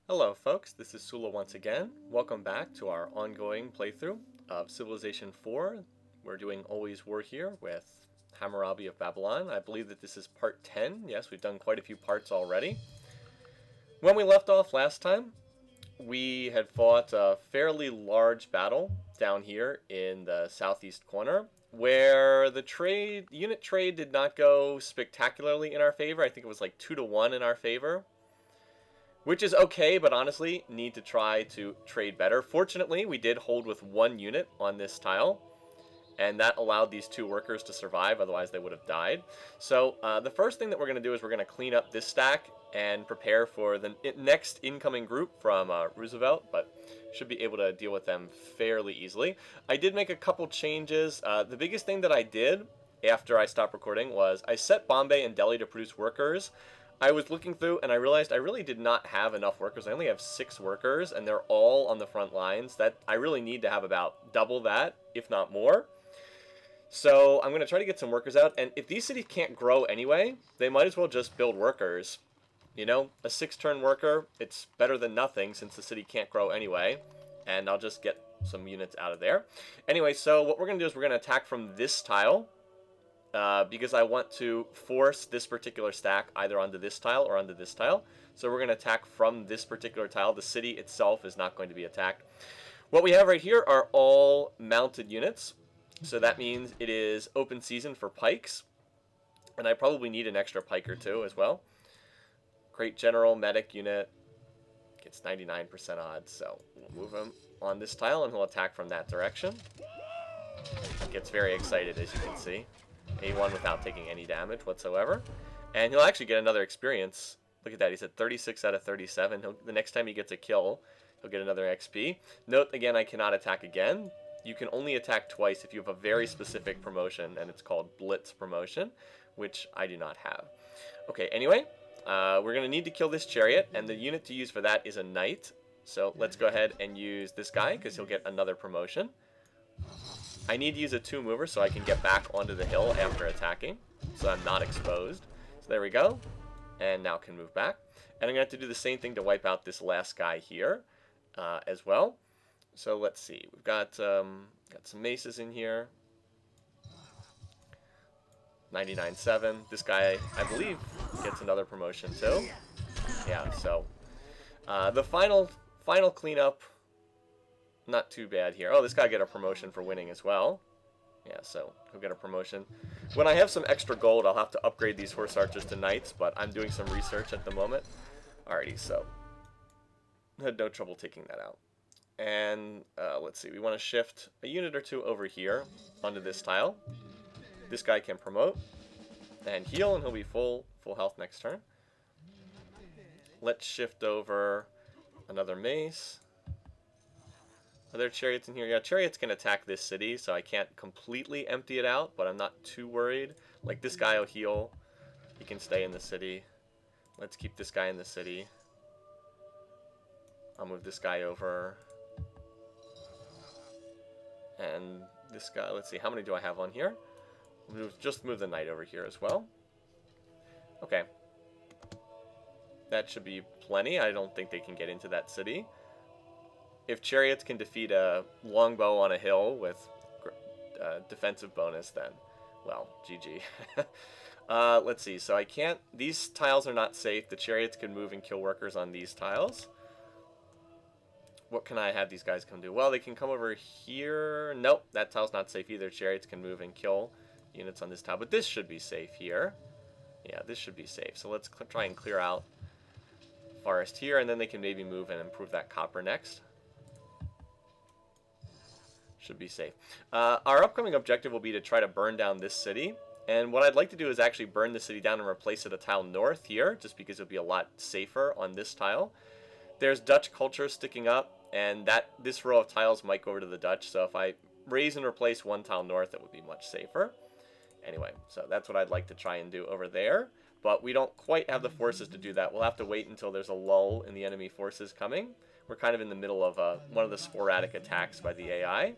Hello folks, this is Sullla once again. Welcome back to our ongoing playthrough of Civilization 4. We're doing Always War here with Hammurabi of Babylon. I believe that this is part 10. Yes, we've done quite a few parts already. When we left off last time, we had fought a fairly large battle down here in the southeast corner, where the unit trade did not go spectacularly in our favor. I think it was like 2-1 in our favor, which is okay, but honestly, need to try to trade better. Fortunately, we did hold with one unit on this tile, and that allowed these two workers to survive, otherwise they would have died. So the first thing that we're going to do is we're going to clean up this stack and prepare for the next incoming group from Roosevelt, but should be able to deal with them fairly easily. I did make a couple changes. The biggest thing that I did after I stopped recording was I set Bombay and Delhi to produce workers. I was looking through and I realized I really did not have enough workers. I only have 6 workers and they're all on the front lines. That I really need to have about double that, if not more. So I'm going to try to get some workers out, and if these cities can't grow anyway, they might as well just build workers. You know, a 6-turn worker, it's better than nothing since the city can't grow anyway, and I'll just get some units out of there. Anyway, so what we're going to do is we're going to attack from this tile, because I want to force this particular stack either onto this tile or onto this tile. So we're going to attack from this particular tile. The city itself is not going to be attacked. What we have right here are all mounted units. So that means it is open season for pikes. And I probably need an extra pike or two as well. Great General Medic unit gets 99% odds. So we'll move him on this tile and he'll attack from that direction. Gets very excited, as you can see. A1 without taking any damage whatsoever. And he'll actually get another experience. Look at that, he's at 36 out of 37. The next time he gets a kill, he'll get another XP. Note, again, I cannot attack again. You can only attack twice if you have a very specific promotion, and it's called Blitz promotion, which I do not have. Okay, anyway, we're going to need to kill this chariot, and the unit to use for that is a knight. So let's go ahead and use this guy, because he'll get another promotion. I need to use a 2-mover so I can get back onto the hill after attacking, so I'm not exposed. So there we go, and now can move back. And I'm going to have to do the same thing to wipe out this last guy here as well. So let's see, we've got some maces in here. 99.7. This guy, I believe, gets another promotion too. Yeah, so the final cleanup, not too bad here. Oh, this guy get a promotion for winning as well. Yeah, so he'll get a promotion. When I have some extra gold, I'll have to upgrade these horse archers to knights, but I'm doing some research at the moment. Alrighty, so I had no trouble taking that out. And let's see, we want to shift a unit or two over here onto this tile. This guy can promote and heal, and he'll be full health next turn. Let's shift over another mace. Are there chariots in here? Yeah, chariots can attack this city, so I can't completely empty it out, but I'm not too worried. Like, this guy will heal. He can stay in the city. Let's keep this guy in the city. I'll move this guy over. And this guy, let's see, how many do I have on here? Just move the knight over here as well. Okay. That should be plenty. I don't think they can get into that city. If chariots can defeat a longbow on a hill with defensive bonus, then, well, GG. Let's see, so I can't, these tiles are not safe. The chariots can move and kill workers on these tiles. What can I have these guys come do? Well, they can come over here. Nope, that tile's not safe either. Chariots can move and kill units on this tile, but this should be safe here. Yeah, this should be safe. So let's try and clear out forest here, and then they can maybe move and improve that copper next. Should be safe. Our upcoming objective will be to try to burn down this city. And what I'd like to do is actually burn the city down and replace it a tile north here, just because it'll be a lot safer on this tile. There's Dutch culture sticking up, and this row of tiles might go over to the Dutch. So if I raise and replace one tile north, it would be much safer. Anyway, so that's what I'd like to try and do over there. But we don't quite have the forces to do that. We'll have to wait until there's a lull in the enemy forces coming. We're kind of in the middle of one of the sporadic attacks by the AI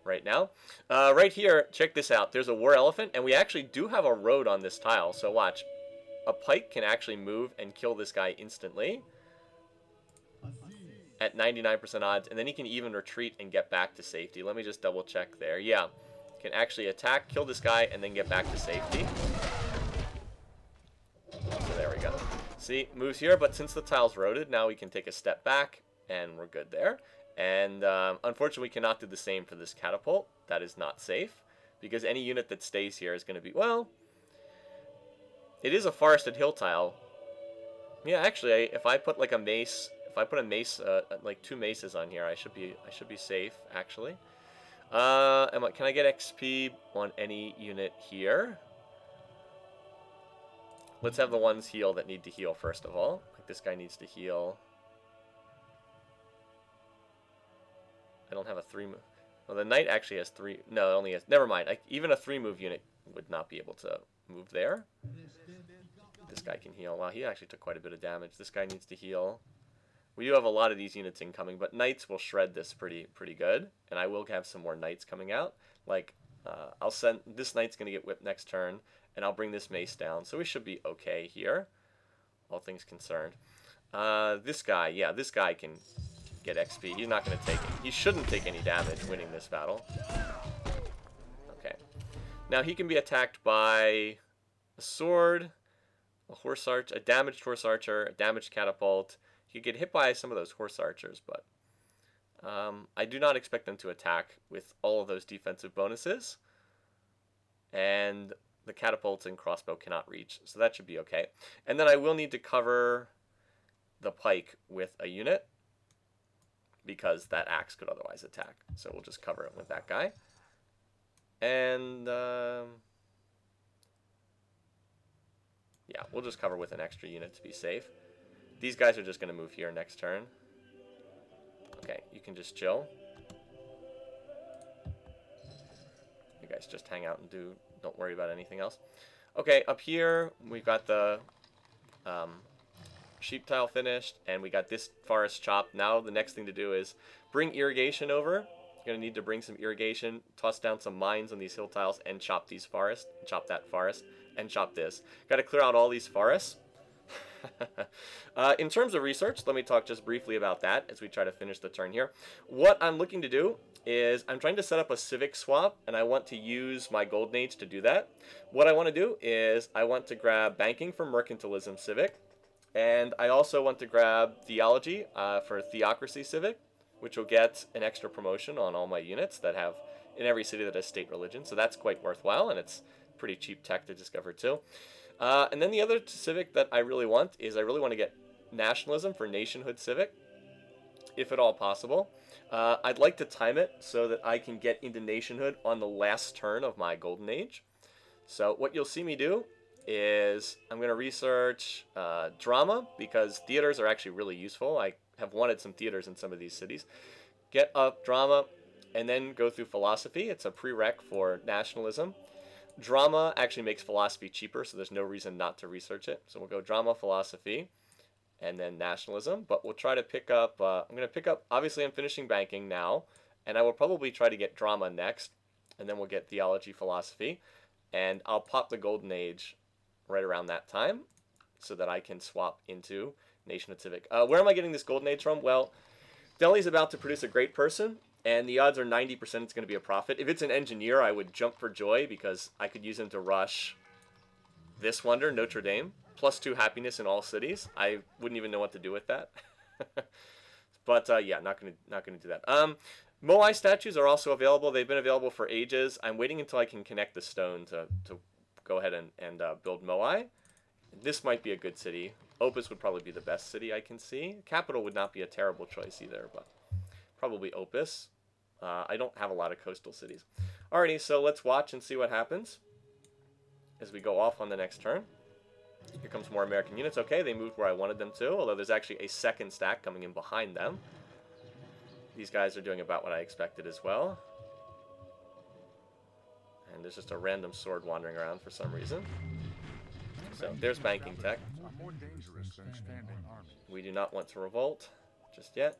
right now. Right here, check this out. There's a war elephant, and we actually do have a road on this tile. So watch. A pike can actually move and kill this guy instantly. at 99% odds, and then he can even retreat and get back to safety. Let me just double check there. Yeah, can actually attack, kill this guy, and then get back to safety. So there we go. See, moves here, but since the tile's rotated, now we can take a step back, and we're good there. And unfortunately, we cannot do the same for this catapult. That is not safe, because any unit that stays here is going to be, well, it is a forested hill tile. Yeah, actually, if I put like a mace, if I put a mace, like 2 maces on here, I should be safe, actually. Can I get XP on any unit here? Let's have the ones heal that need to heal first of all. Like this guy needs to heal. I don't have a 3 move. Well, the knight actually has 3. No, it only has. Never mind. Even a 3-move unit would not be able to move there. This guy can heal. Wow, he actually took quite a bit of damage. This guy needs to heal. We do have a lot of these units incoming, but knights will shred this pretty good. And I will have some more knights coming out. Like, I'll send this knight's gonna get whipped next turn, and I'll bring this mace down. So we should be okay here, all things concerned. This guy, yeah, this guy can get XP. He's not going to take it. He shouldn't take any damage winning this battle. Okay. Now he can be attacked by a sword, a horse archer, a damaged horse archer, a damaged catapult. He could get hit by some of those horse archers, but I do not expect them to attack with all of those defensive bonuses. And the catapults and crossbow cannot reach, so that should be okay. And then I will need to cover the pike with a unit, because that axe could otherwise attack. So we'll just cover it with that guy. And, yeah, we'll just cover with an extra unit to be safe. These guys are just going to move here next turn. Okay, you can just chill. You guys just hang out and don't worry about anything else. Okay, up here, we've got the sheep tile finished, and we got this forest chopped. Now the next thing to do is bring irrigation over. You're going to need to bring some irrigation, toss down some mines on these hill tiles, and chop these forests, chop that forest, and chop this. Got to clear out all these forests. In terms of research, let me talk just briefly about that as we try to finish the turn here. What I'm looking to do is I'm trying to set up a civic swap, and I want to use my golden age to do that. What I want to do is I want to grab banking for mercantilism civic, and I also want to grab theology for theocracy civic, which will get an extra promotion on all my units that have in every city that has state religion. So that's quite worthwhile, and it's pretty cheap tech to discover too. And then the other civic that I really want is I really want to get nationalism for nationhood civic, if at all possible. I'd like to time it so that I can get into nationhood on the last turn of my golden age. So what you'll see me do is I'm going to research drama, because theaters are actually really useful. I have wanted some theaters in some of these cities. Get up drama, and then go through philosophy. It's a prereq for nationalism. Drama actually makes philosophy cheaper, so there's no reason not to research it. So we'll go drama, philosophy, and then nationalism. But we'll try to pick up, I'm going to pick up, obviously I'm finishing banking now, and I will probably try to get drama next, and then we'll get theology, philosophy, and I'll pop the golden age right around that time so that I can swap into nationhood civic. Where am I getting this golden age from? Well, Delhi's about to produce a great person, and the odds are 90% it's going to be a profit. If it's an engineer, I would jump for joy, because I could use him to rush this wonder, Notre Dame, +2 happiness in all cities. I wouldn't even know what to do with that. But yeah, not gonna do that. Moai statues are also available. They've been available for ages. I'm waiting until I can connect the stone to go ahead and build Moai. This might be a good city. Opus would probably be the best city I can see. Capital would not be a terrible choice either, but probably Opus. I don't have a lot of coastal cities. Alrighty, so let's watch and see what happens as we go off on the next turn. Here comes more American units. Okay, they moved where I wanted them to, although there's actually a second stack coming in behind them. These guys are doing about what I expected as well. And there's just a random sword wandering around for some reason. So there's banking tech. We do not want to revolt just yet.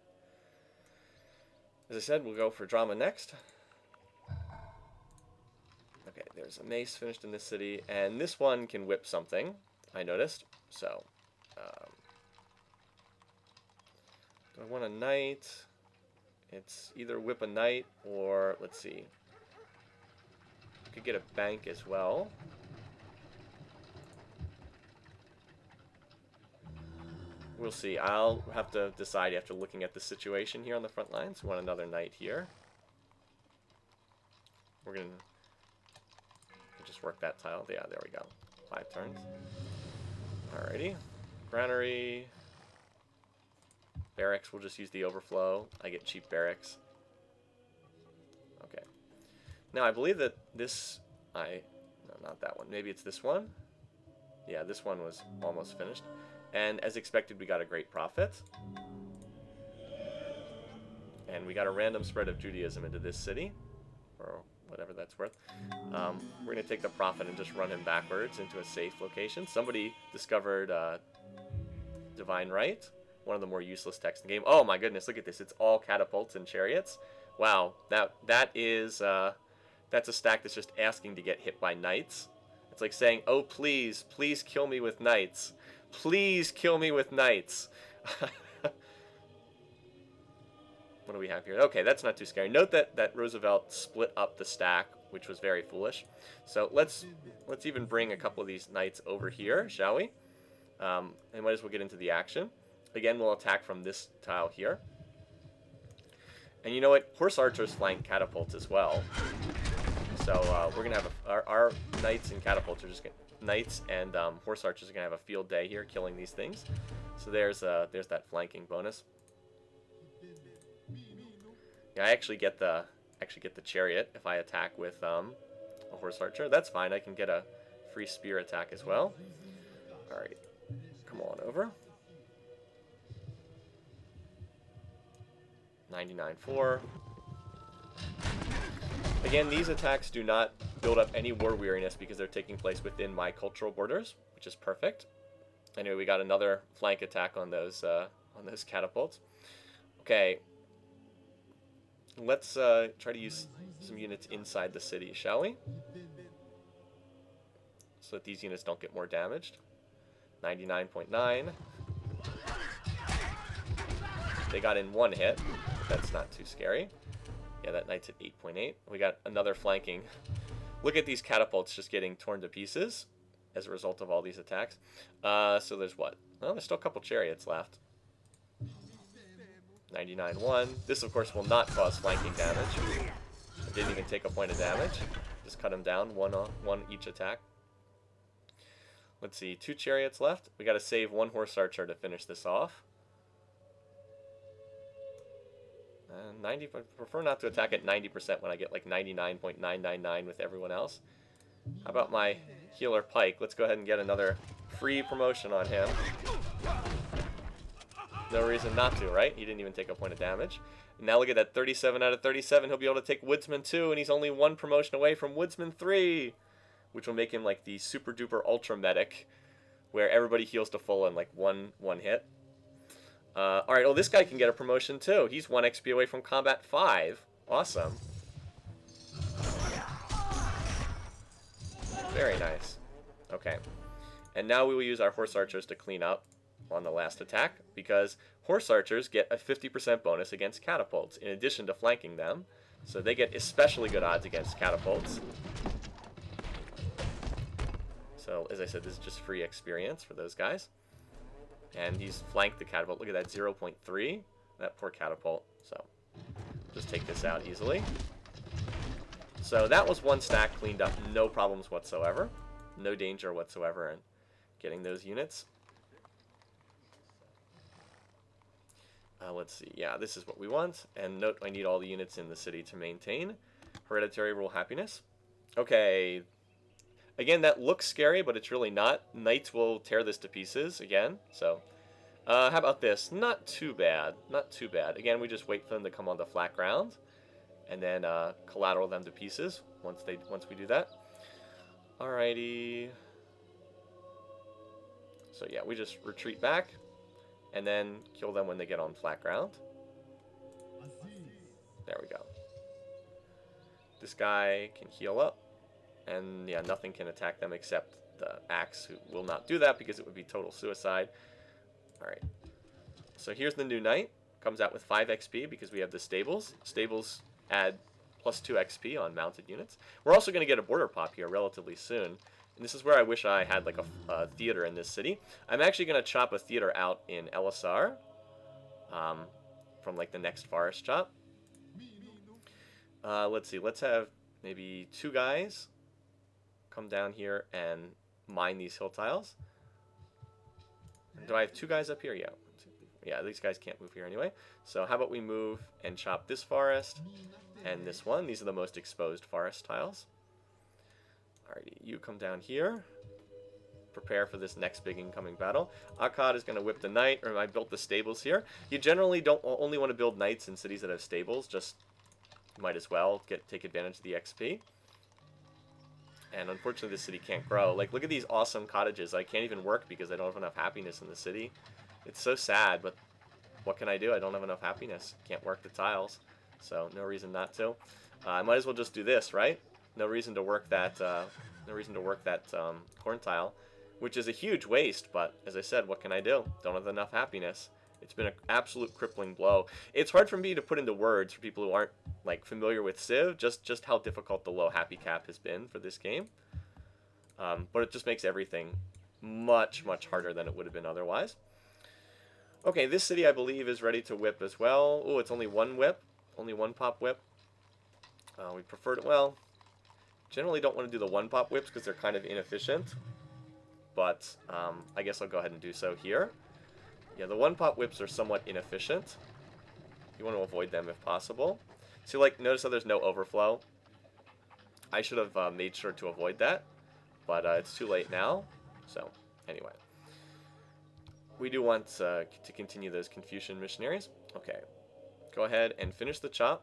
As I said, we'll go for drama next. Okay, there's a mace finished in this city, and this one can whip something, I noticed. So, So I want a knight. It's either whip a knight or, let's see. I could get a bank as well. We'll see. I'll have to decide after looking at the situation here on the front lines. We want another knight here. We're going to just work that tile. Yeah, there we go. 5 turns. Alrighty. Granary. Barracks, we'll just use the overflow. I get cheap barracks. Okay. Now, I believe that this... No, not that one. Maybe it's this one? Yeah, this one was almost finished. And as expected, we got a great profit. And we got a random spread of Judaism into this city. Or whatever that's worth. We're going to take the profit and just run him backwards into a safe location. Somebody discovered Divine Right. One of the more useless texts in the game. Oh my goodness, look at this. It's all catapults and chariots. Wow, that is that's a stack that's just asking to get hit by knights. It's like saying, "Oh please, please kill me with knights. Please kill me with knights." What do we have here? Okay, that's not too scary. Note that Roosevelt split up the stack, which was very foolish. So let's even bring a couple of these knights over here, shall we? And might as well get into the action. Again, we'll attack from this tile here. And you know what? Horse archers flank catapults as well. So we're going to have our knights and catapults are just gonna, knights and horse archers are going to have a field day here killing these things. So there's that flanking bonus. Yeah, I actually get the chariot if I attack with a horse archer. That's fine. I can get a free spear attack as well. All right. Come on over. 99.4. Again, these attacks do not build up any war weariness because they're taking place within my cultural borders, which is perfect. Anyway, we got another flank attack on those catapults. Okay, let's try to use some units inside the city, shall we? So that these units don't get more damaged. 99.9. They got in 1 hit. That's not too scary. Yeah, that knight's at 8.8. We got another flanking. Look at these catapults just getting torn to pieces as a result of all these attacks. So there's what? Well, there's still a couple chariots left. 99.1. This, of course, will not cause flanking damage. It didn't even take a point of damage. Just cut them down, one each attack. Let's see, 2 chariots left. We got to save 1 horse archer to finish this off. 90. I prefer not to attack at 90% when I get like 99.999 with everyone else. How about my healer Pike? Let's go ahead and get another free promotion on him. No reason not to, right? He didn't even take a point of damage. And now look at that, 37 out of 37. He'll be able to take Woodsman 2, and he's only 1 promotion away from Woodsman 3, which will make him like the super duper ultra medic, where everybody heals to full in like one hit. Alright, well, this guy can get a promotion too. He's 1 XP away from Combat 5. Awesome. Very nice. Okay. And now we will use our horse archers to clean up on the last attack, because horse archers get a 50% bonus against catapults, in addition to flanking them. So they get especially good odds against catapults. So, as I said, this is just free experience for those guys. And he's flanked the catapult. Look at that, 0.3. That poor catapult. So, just take this out easily. So that was 1 stack cleaned up, no problems whatsoever. No danger whatsoever in getting those units. Let's see. Yeah, this is what we want. And note, I need all the units in the city to maintain hereditary rule happiness. Okay. Again, that looks scary, but it's really not. Knights will tear this to pieces again. So, how about this? Not too bad. Not too bad. Again, we just wait for them to come on the flat ground, and then collateral them to pieces once we do that. Alrighty. So yeah, we just retreat back, and then kill them when they get on flat ground. There we go. This guy can heal up. And yeah, nothing can attack them except the axe, who will not do that because it would be total suicide. Alright. So here's the new knight. comes out with 5 XP because we have the stables. Stables add +2 XP on mounted units. We're also going to get a border pop here relatively soon. And this is where I wish I had like a theater in this city. I'm actually going to chop a theater out in LSR from like the next forest chop. Let's see. Let's have maybe 2 guys come down here and mine these hill tiles. Do I have 2 guys up here? Yeah. Yeah, these guys can't move here anyway. So how about we move and chop this forest and this one. These are the most exposed forest tiles. Alrighty, you come down here. Prepare for this next big incoming battle. Akkad is going to whip the knight, or I built the stables here. You generally don't only want to build knights in cities that have stables. Just might as well take advantage of the XP. And unfortunately, this city can't grow. Like, look at these awesome cottages. I can't even work because I don't have enough happiness in the city. It's so sad, but what can I do? I don't have enough happiness. Can't work the tiles, so no reason not to. I might as well just do this, right? No reason to work that. No reason to work that corn tile, which is a huge waste. But as I said, what can I do? Don't have enough happiness. It's been an absolute crippling blow. It's hard for me to put into words for people who aren't like familiar with Civ, just how difficult the low happy cap has been for this game. But it just makes everything much harder than it would have been otherwise. Okay, this city I believe is ready to whip as well. Oh, it's only 1 whip, only 1 pop whip. We prefer to, well, generally don't want to do the 1 pop whips because they're kind of inefficient. But I guess I'll go ahead and do so here. Yeah, the 1 pop whips are somewhat inefficient. You want to avoid them if possible. So like, notice how there's no overflow. I should have made sure to avoid that, but it's too late now. So anyway, we do want to continue those Confucian missionaries. Okay, go ahead and finish the chop.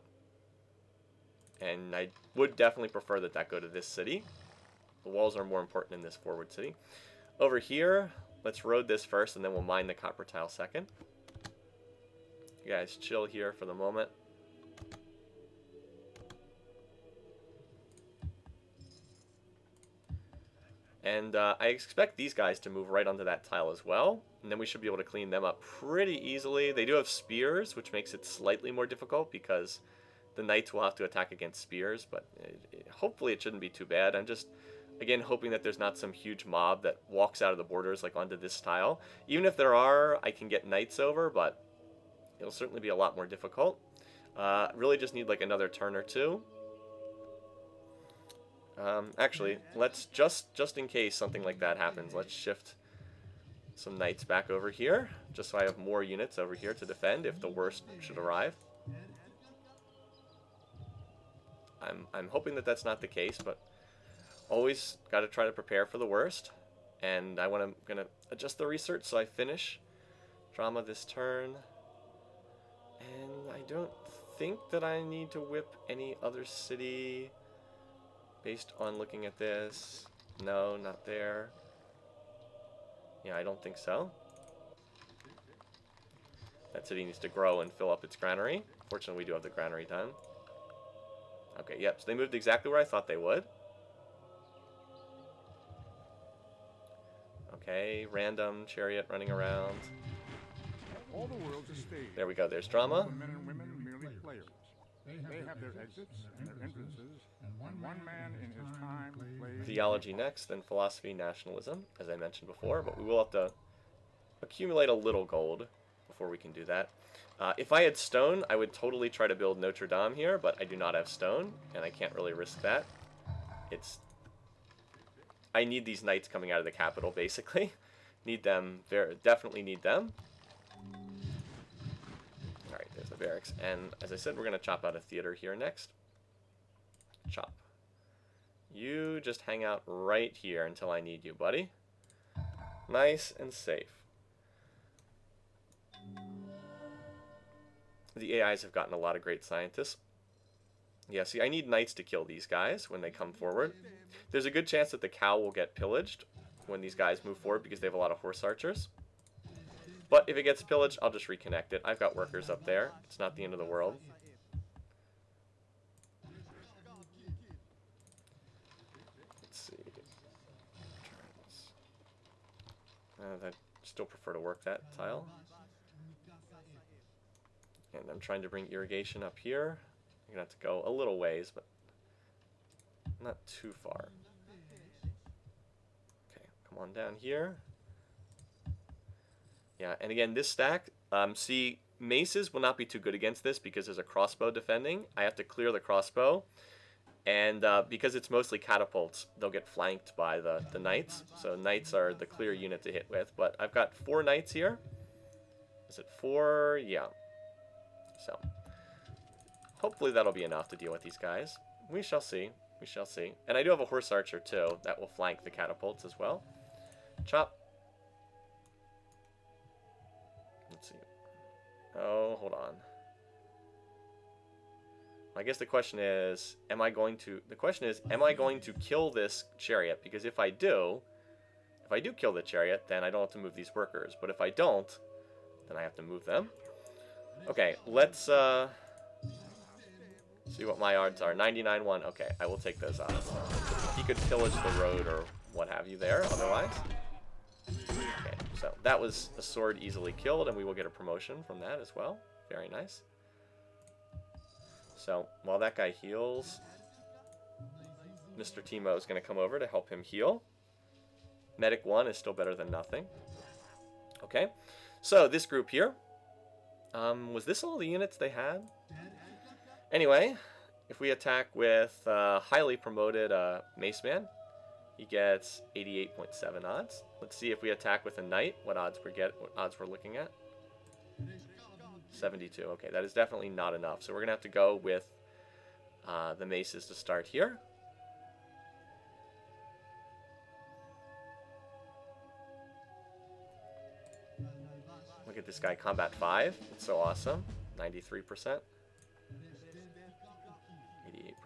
And I would definitely prefer that that go to this city. The walls are more important in this forward city. Over here, let's road this first, and then we'll mine the copper tile second. You guys chill here for the moment. And I expect these guys to move right onto that tile as well. And then we should be able to clean them up pretty easily. They do have spears, which makes it slightly more difficult because the knights will have to attack against spears. But hopefully it shouldn't be too bad. I'm just, again, hoping that there's not some huge mob that walks out of the borders like onto this tile. Even if there are, I can get knights over, but it'll certainly be a lot more difficult. Really just need like another turn or two. Actually, let's just in case something like that happens, let's shift some knights back over here, just so I have more units over here to defend if the worst should arrive. I'm hoping that that's not the case, but always got to try to prepare for the worst. And gonna adjust the research so I finish drama this turn. And I don't think that I need to whip any other city. Based on looking at this, no, not there. Yeah, I don't think so. That city needs to grow and fill up its granary. Fortunately, we do have the granary done. Okay, yep, so they moved exactly where I thought they would. Okay, random chariot running around. All the world's a stage. There we go, there's drama. Men and women merely players. They have their exits and their entrances, and one man in his time plays... Theology next, then philosophy, nationalism, as I mentioned before, but we will have to accumulate a little gold before we can do that. If I had stone, I would totally try to build Notre Dame here, but I do not have stone, and I can't really risk that. I need these knights coming out of the capital, basically. Need them, definitely need them. Alright, there's the barracks. And as I said, we're going to chop out a theater here next. Chop. You just hang out right here until I need you, buddy. Nice and safe. The AIs have gotten a lot of great scientists. Yeah, see, I need knights to kill these guys when they come forward. There's a good chance that the cow will get pillaged when these guys move forward because they have a lot of horse archers. But if it gets pillaged, I'll just reconnect it. I've got workers up there. It's not the end of the world. Let's see. I still prefer to work that tile. And I'm trying to bring irrigation up here. I'm going to have to go a little ways, but not too far. Okay, come on down here. Yeah, and again, this stack, see, maces will not be too good against this because there's a crossbow defending. I have to clear the crossbow. And because it's mostly catapults, they'll get flanked by the knights. So knights are the clear unit to hit with. But I've got 4 knights here. Is it 4? Yeah. So hopefully that'll be enough to deal with these guys. We shall see. We shall see. And I do have a horse archer too that will flank the catapults as well. Chop. Let's see. Oh, hold on. I guess the question is, am I going to kill this chariot? Because if I do kill the chariot, then I don't have to move these workers. But if I don't, then I have to move them. Okay, let's see what my odds are. 99-1. Okay, I will take those odds. He could pillage the road or what have you there, otherwise. Okay, so that was a sword easily killed, and we will get a promotion from that as well. Very nice. So, while that guy heals, Mr. Timo is going to come over to help him heal. Medic 1 is still better than nothing. Okay, so this group here, was this all the units they had? Anyway, if we attack with highly promoted Mace Man, he gets 88.7 odds. Let's see if we attack with a Knight, what odds we're looking at. 72. Okay, that is definitely not enough. So we're going to have to go with the maces to start here. Look at this guy, combat 5. It's so awesome. 93%.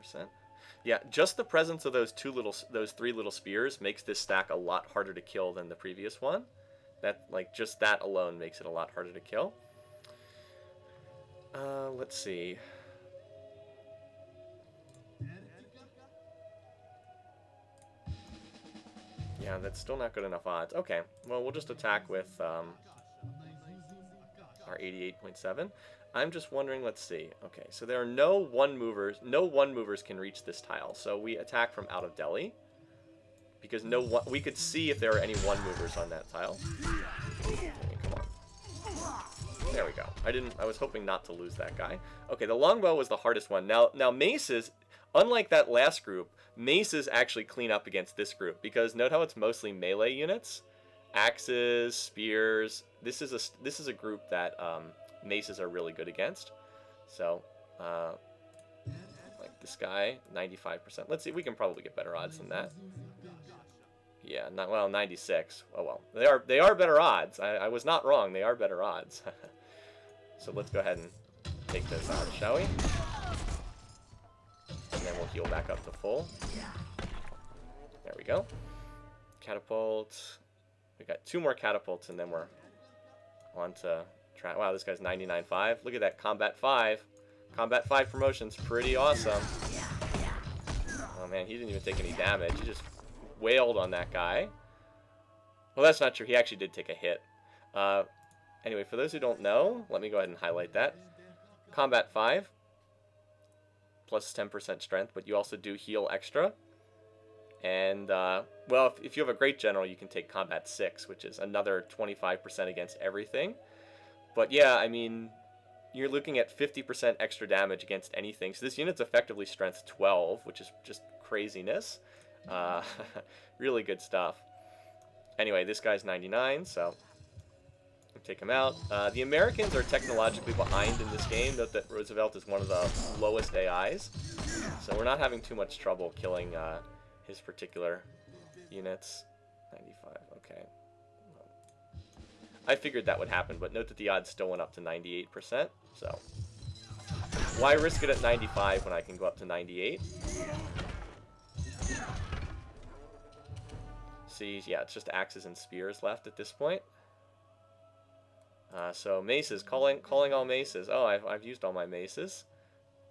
88%. Yeah, just the presence of those 3 little spears makes this stack a lot harder to kill than the previous one. Just that alone makes it a lot harder to kill. Let's see. Yeah, that's still not good enough odds. Okay, well, we'll just attack with our 88.7. I'm just wondering, let's see. Okay, so there are no one movers. No one movers can reach this tile. So we attack from out of Delhi. Because we could see if there are any one movers on that tile. Okay, come on. There we go. I was hoping not to lose that guy. Okay, the longbow was the hardest one. Now maces, unlike that last group, maces actually clean up against this group because note how it's mostly melee units, axes, spears. This is a group that maces are really good against. So, like this guy, 95%. Let's see, we can probably get better odds than that. Yeah, 96. Oh well, they are better odds. I was not wrong. They are better odds. So let's go ahead and take those out, shall we? And then we'll heal back up to full. There we go. Catapult. We got 2 more catapults, and then we're on to try. Wow, this guy's 99.5. Look at that, combat 5. Combat 5 promotion's pretty awesome. Oh man, he didn't even take any damage. He just wailed on that guy. Well, that's not true. He actually did take a hit. Anyway, for those who don't know, let me go ahead and highlight that. Combat 5, plus 10% strength, but you also do heal extra. And, well, if you have a great general, you can take Combat 6, which is another 25% against everything. But yeah, I mean, you're looking at 50% extra damage against anything. So this unit's effectively strength 12, which is just craziness. Really good stuff. Anyway, this guy's 99, so take him out. The Americans are technologically behind in this game. Note that Roosevelt is one of the lowest AIs, so we're not having too much trouble killing his particular units. 95, okay. I figured that would happen, but note that the odds still went up to 98%, so why risk it at 95 when I can go up to 98? See, yeah, it's just axes and spears left at this point. So maces, calling all maces. Oh, I've used all my maces.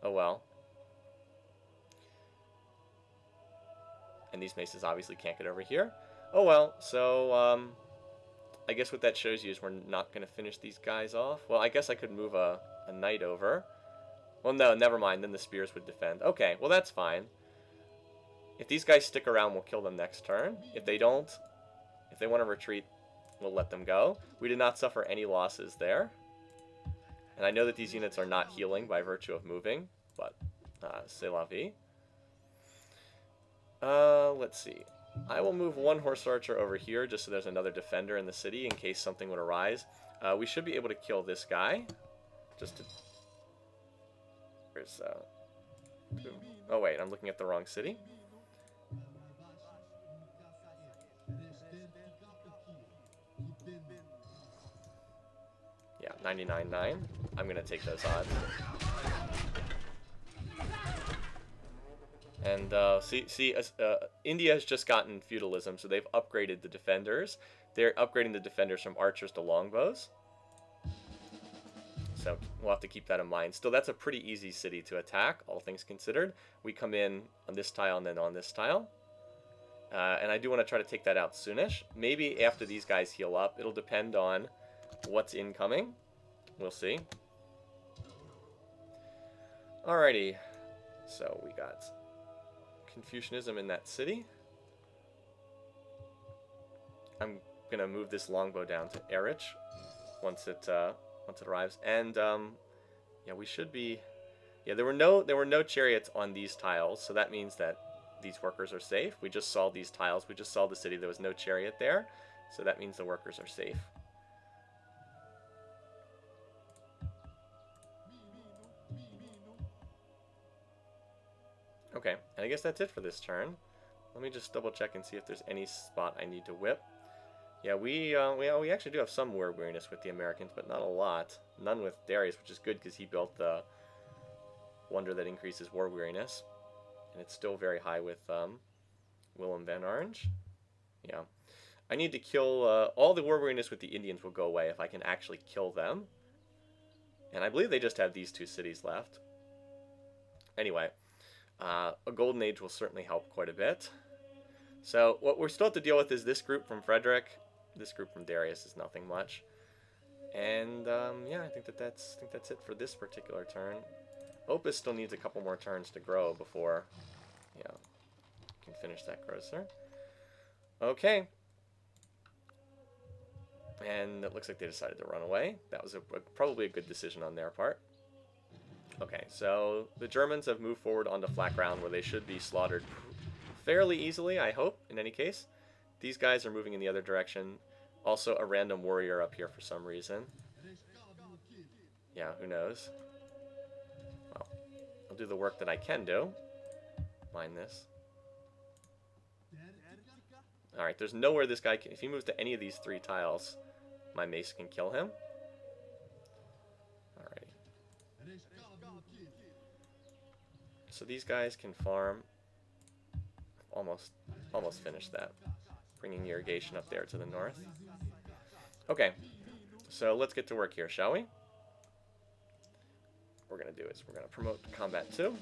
Oh well. And these maces obviously can't get over here. Oh well. So I guess what that shows you is we're not going to finish these guys off. Well, I guess I could move a knight over. Well, no, never mind. Then the spears would defend. Okay, well, that's fine. If these guys stick around, we'll kill them next turn. If they don't, if they want to retreat, we'll let them go. We did not suffer any losses there. And I know that these units are not healing by virtue of moving, but c'est la vie. Let's see. I will move one horse archer over here just so there's another defender in the city in case something would arise. We should be able to kill this guy. Just to... Where's, oh wait, I'm looking at the wrong city. Yeah, 99.9. I'm going to take those odds. And India has just gotten feudalism, so they've upgraded the defenders. They're upgrading the defenders from archers to longbows. So we'll have to keep that in mind. Still, that's a pretty easy city to attack, all things considered. We come in on this tile and then on this tile. And I do want to try to take that out soonish. Maybe after these guys heal up. It'll depend on what's incoming. We'll see. Alrighty. So we got Confucianism in that city. I'm gonna move this longbow down to Erich once it arrives. And yeah, we should be. Yeah, there were no chariots on these tiles, so that means that these workers are safe. We just saw these tiles. We just saw the city. There was no chariot there, so that means the workers are safe. Okay, and I guess that's it for this turn. Let me just double check and see if there's any spot I need to whip. Yeah, we actually do have some war weariness with the Americans, but not a lot. None with Darius, which is good because he built the wonder that increases war weariness. And it's still very high with Willem van Orange. Yeah. I need to kill... all the war weariness with the Indians will go away if I can actually kill them. And I believe they just have these two cities left. Anyway, a golden age will certainly help quite a bit. So what we're still have to deal with is this group from Frederick. This group from Darius is nothing much. And yeah, I think that's it for this particular turn. Opus still needs a couple more turns to grow before, yeah, can finish that grocer. Okay. And it looks like they decided to run away. That was probably a good decision on their part. Okay, so the Germans have moved forward onto flat ground where they should be slaughtered fairly easily, I hope, in any case. These guys are moving in the other direction. Also a random warrior up here for some reason. Yeah, who knows? Well, I'll do the work that I can do. Mind this. Alright, there's nowhere this guy can... If he moves to any of these three tiles, my mace can kill him. Alrighty. So these guys can farm. Almost finished that. Bringing irrigation up there to the north. Okay, so let's get to work here, shall we? What we're going to do is we're going to promote combat 2.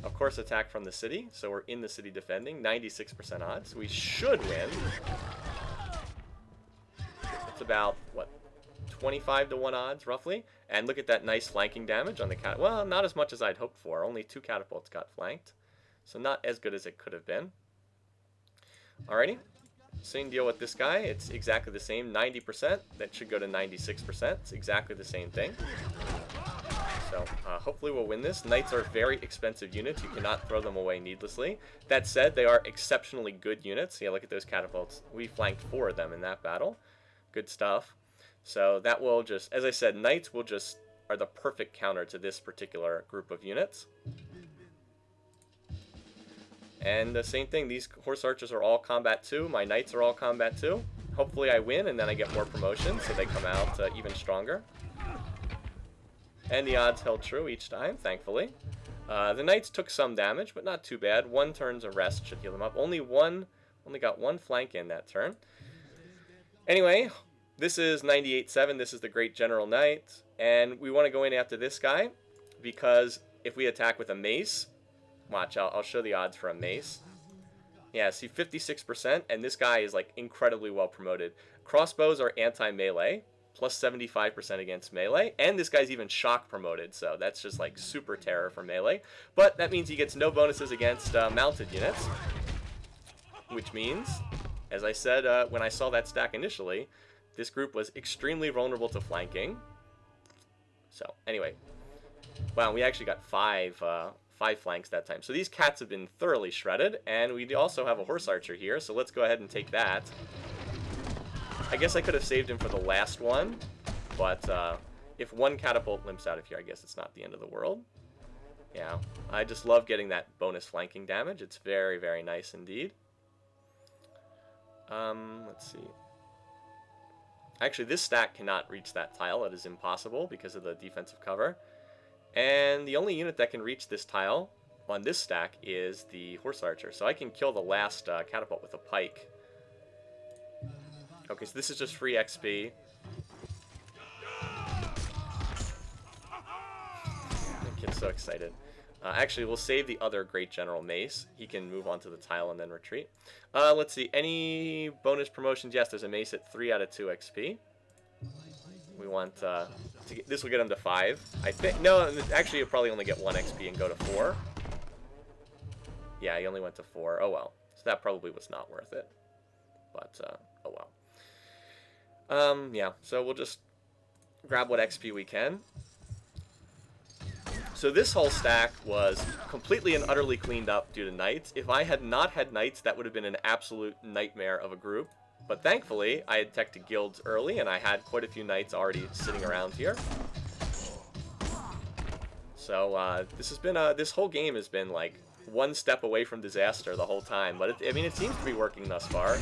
Of course, attack from the city, so we're in the city defending. 96% odds. We should win. It's about, what, 25 to 1 odds, roughly. And look at that nice flanking damage on the cat. Well, not as much as I'd hoped for. Only 2 catapults got flanked. So not as good as it could have been. Alrighty. Same deal with this guy. It's exactly the same. 90%. That should go to 96%. It's exactly the same thing. So hopefully we'll win this. Knights are very expensive units. You cannot throw them away needlessly. That said, they are exceptionally good units. Yeah, look at those catapults. We flanked 4 of them in that battle. Good stuff. So that will just, as I said, knights will just are the perfect counter to this particular group of units. And the same thing, these horse archers are all combat 2. My knights are all combat 2. Hopefully I win and then I get more promotions so they come out even stronger. And the odds held true each time, thankfully. The knights took some damage, but not too bad. 1 turn's of rest should heal them up. Only got 1 flank in that turn. Anyway, this is 98.7. This is the Great General Knight. And we want to go in after this guy because if we attack with a mace... Watch, I'll show the odds for a mace. Yeah, see, 56%, and this guy is, like, incredibly well promoted. crossbows are anti-melee, plus 75% against melee, and this guy's even shock promoted, so that's just like super terror for melee. But that means he gets no bonuses against mounted units, which means, as I said when I saw that stack initially, this group was extremely vulnerable to flanking. So anyway, wow, we actually got five flanks that time. So these cats have been thoroughly shredded, and we also have a horse archer here, so let's go ahead and take that. I guess I could have saved him for the last one, but if one catapult limps out of here, I guess it's not the end of the world. Yeah, I just love getting that bonus flanking damage. It's very, very nice indeed. Let's see. Actually, this stack cannot reach that tile. It is impossible because of the defensive cover. And the only unit that can reach this tile on this stack is the horse archer. So I can kill the last catapult with a pike. Okay, so this is just free XP. The kid's so excited. Actually, we'll save the other Great General Mace. He can move on to the tile and then retreat. Let's see. Any bonus promotions? Yes, there's a Mace at 3 out of 2 XP. We want this will get him to 5. I think no, actually, you'll probably only get 1 XP and go to 4. Yeah, he only went to 4. Oh well. So that probably was not worth it. But oh well. Yeah, so we'll just grab what XP we can. So this whole stack was completely and utterly cleaned up due to knights. If I had not had knights, that would have been an absolute nightmare of a group. But thankfully, I had tech to guilds early, and I had quite a few knights already sitting around here. So this has been this whole game has been like one step away from disaster the whole time. But I mean, it seems to be working thus far.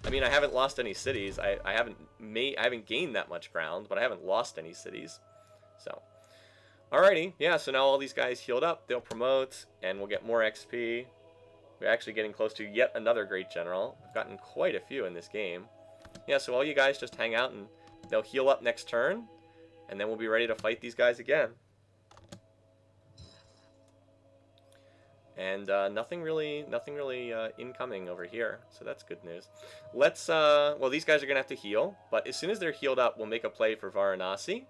I mean, I haven't lost any cities. I haven't gained that much ground, but I haven't lost any cities. So, alrighty, yeah. So now all these guys healed up. They'll promote, and we'll get more XP. We're actually getting close to yet another Great General. I've gotten quite a few in this game. Yeah. So all you guys just hang out, and they'll heal up next turn, and then we'll be ready to fight these guys again. And nothing really incoming over here, so that's good news. Let's, well, these guys are going to have to heal, but as soon as they're healed up, we'll make a play for Varanasi.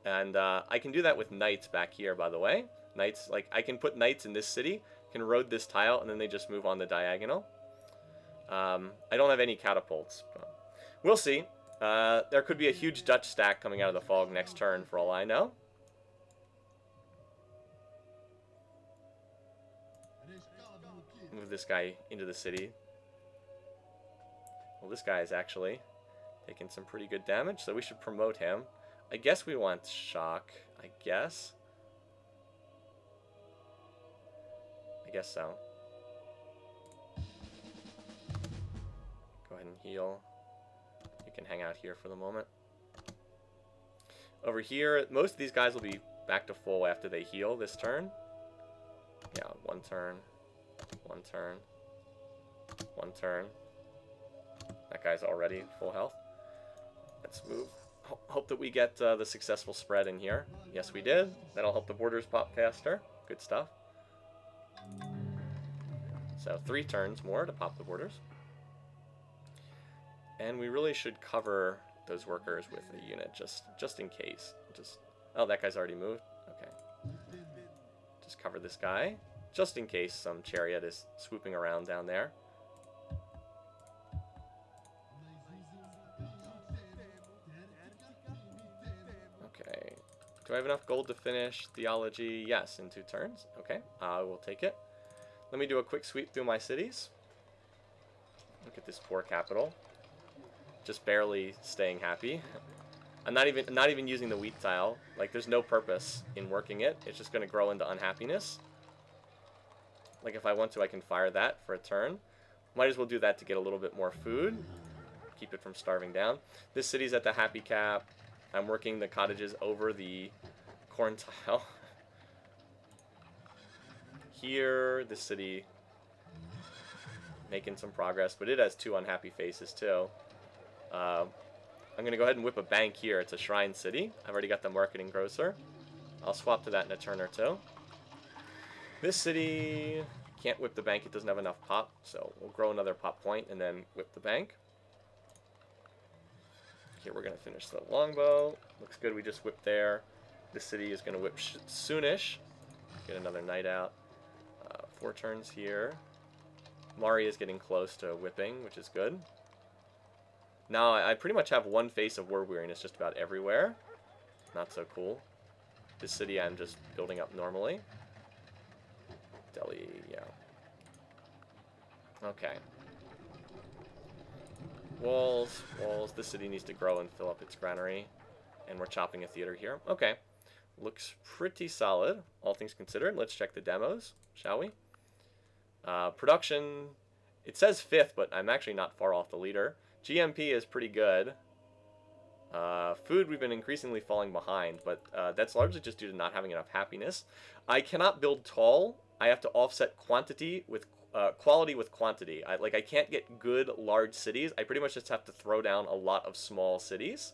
And I can do that with knights back here, by the way. Knights, like, I can put knights in this city, can road this tile, and then they just move on the diagonal. I don't have any catapults, but we'll see. There could be a huge Dutch stack coming out of the fog next turn, for all I know. Move this guy into the city. Well, this guy is actually taking some pretty good damage, so we should promote him. I guess we want shock. I guess so. Go ahead and heal. You can hang out here for the moment. Over here, most of these guys will be back to full after they heal this turn. Yeah, one turn. One turn. One turn. That guy's already full health. Let's move. Hope that we get the successful spread in here. Yes, we did. That'll help the borders pop faster. Good stuff. So 3 turns more to pop the borders. And we really should cover those workers with a unit just in case. Oh, that guy's already moved. Okay. Just cover this guy. Just in case some chariot is swooping around down there. Okay. Do I have enough gold to finish theology? Yes, in 2 turns. Okay, I will take it. Let me do a quick sweep through my cities. Look at this poor capital. Just barely staying happy. I'm not even using the wheat tile. Like, there's no purpose in working it. It's just going to grow into unhappiness. Like, if I want to, I can fire that for a turn. Might as well do that to get a little bit more food. Keep it from starving down. This city's at the happy cap. I'm working the cottages over the corn tile. Here, this city making some progress, but it has 2 unhappy faces too. I'm going to go ahead and whip a bank here. It's a shrine city. I've already got the marketing grocer. I'll swap to that in a turn or 2. This city Can't whip the bank, it doesn't have enough pop, so we'll grow another pop point and then whip the bank. Here we're going to finish the longbow. Looks good, we just whipped there. This city is going to whip soonish. Get another knight out. 4 turns here. Mari is getting close to whipping, which is good. Now I pretty much have one face of war weariness just about everywhere. Not so cool. This city I'm just building up normally. Delhi, yeah. Okay. Walls, walls. This city needs to grow and fill up its granary. And we're chopping a theater here. Okay. Looks pretty solid, all things considered. Let's check the demos, shall we? Production, it says 5th, but I'm actually not far off the leader. GMP is pretty good. Food, we've been increasingly falling behind, but that's largely just due to not having enough happiness. I cannot build tall. I have to offset quantity with quality with quantity. I can't get good large cities. I pretty much just have to throw down a lot of small cities.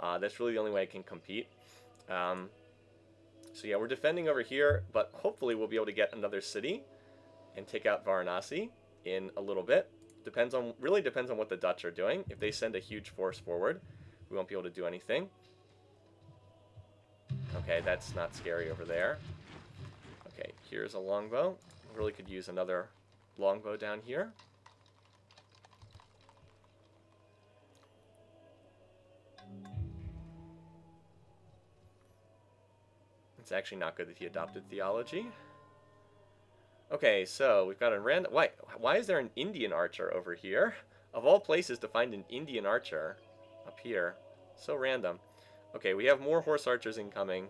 That's really the only way I can compete. So yeah, we're defending over here, but hopefully we'll be able to get another city and take out Varanasi in a little bit. Really depends on what the Dutch are doing. If they send a huge force forward, we won't be able to do anything. Okay, that's not scary over there. Okay, here's a longbow. Really could use another longbow down here. It's actually not good that he adopted theology. Okay, so we've got a random... Why is there an Indian archer over here? Of all places to find an Indian archer up here. So random. Okay, we have more horse archers incoming,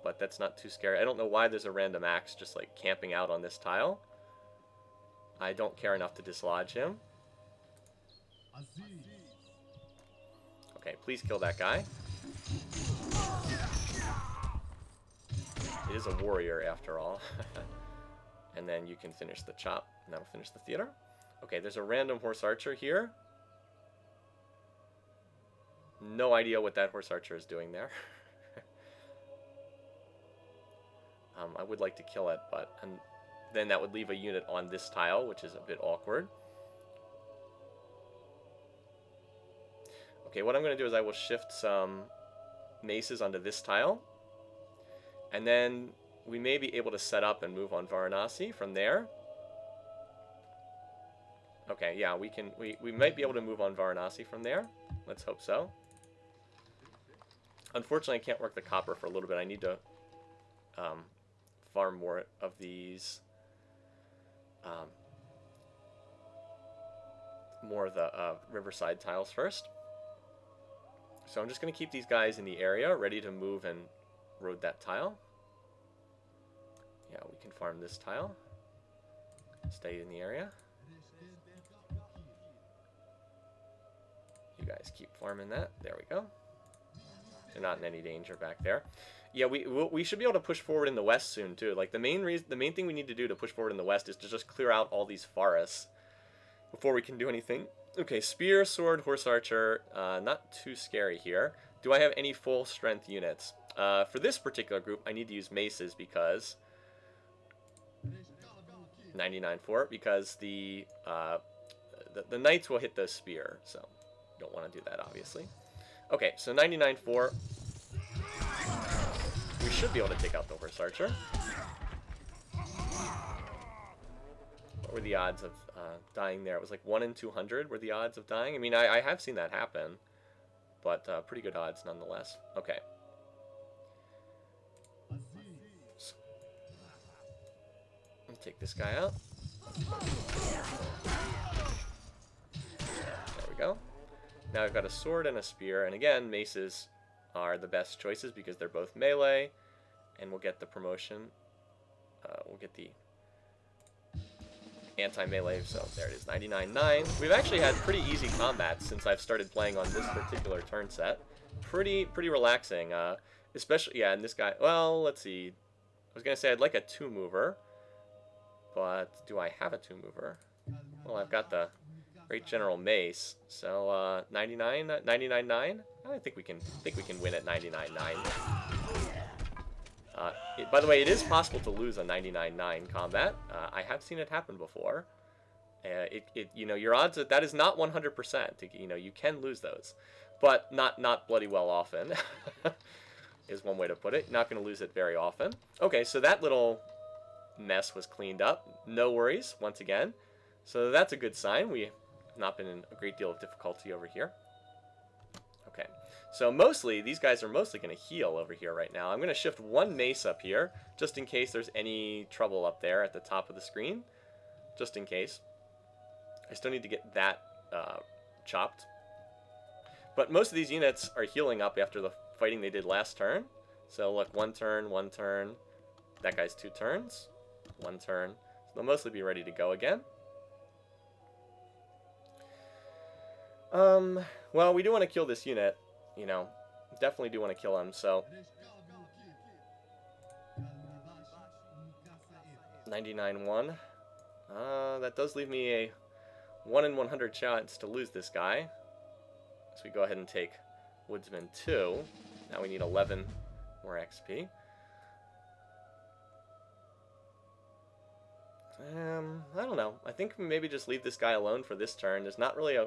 but that's not too scary. I don't know why there's a random axe just like camping out on this tile. I don't care enough to dislodge him. Okay, please kill that guy. It is a warrior after all. And then you can finish the chop, and that'll finish the theater. Okay, there's a random horse archer here. No idea what that horse archer is doing there. I would like to kill it, but then that would leave a unit on this tile, which is a bit awkward. Okay, what I'm going to do is I will shift some maces onto this tile. And then we may be able to set up and move on Varanasi from there. Okay, yeah, we might be able to move on Varanasi from there. Let's hope so. Unfortunately, I can't work the copper for a little bit. I need to farm more of these, more of the riverside tiles first. So I'm just going to keep these guys in the area, ready to move and road that tile. Yeah, we can farm this tile. Stay in the area. You guys keep farming that. There we go. They're not in any danger back there. Yeah, we should be able to push forward in the west soon too. Like the main thing we need to do to push forward in the west is to just clear out all these forests before we can do anything. Okay, spear, sword, horse archer. Not too scary here. Do I have any full strength units? For this particular group, I need to use maces because 99-4 because the knights will hit the spear, so don't want to do that obviously. Okay, so 99-4. We should be able to take out the horse archer. What were the odds of dying there? It was like 1 in 200 were the odds of dying. I mean, I have seen that happen, but pretty good odds nonetheless. Okay. Let's take this guy out. There we go. Now I've got a sword and a spear, and again, maces are the best choices because they're both melee, and we'll get the promotion. We'll get the anti-melee, so there it is, 99-9. We've actually had pretty easy combat since I've started playing on this particular turn set. Pretty relaxing, especially, yeah, and this guy, well, let's see. I was going to say I'd like a 2-mover, but do I have a 2-mover? Well, I've got the Great General Mace, so 99-9. I think we can win at 99-9. By the way, it is possible to lose a 99-9 combat. I have seen it happen before. You know, your odds that is not 100%. You know, you can lose those, but not bloody well often. Is one way to put it. Not going to lose it very often. Okay, so that little mess was cleaned up. No worries, once again. So that's a good sign. We've not been in a great deal of difficulty over here. Okay, so mostly, these guys are mostly going to heal over here right now. I'm going to shift one mace up here, just in case there's any trouble up there at the top of the screen. Just in case. I still need to get that chopped. But most of these units are healing up after the fighting they did last turn. So look, one turn, one turn. That guy's 2 turns. 1 turn. So they'll mostly be ready to go again. Well, we do want to kill this unit. You know, definitely do want to kill him, so... 99-1. That does leave me a 1 in 100 chance to lose this guy. So we go ahead and take Woodsman 2. Now we need 11 more XP. I don't know. I think maybe just leave this guy alone for this turn. There's not really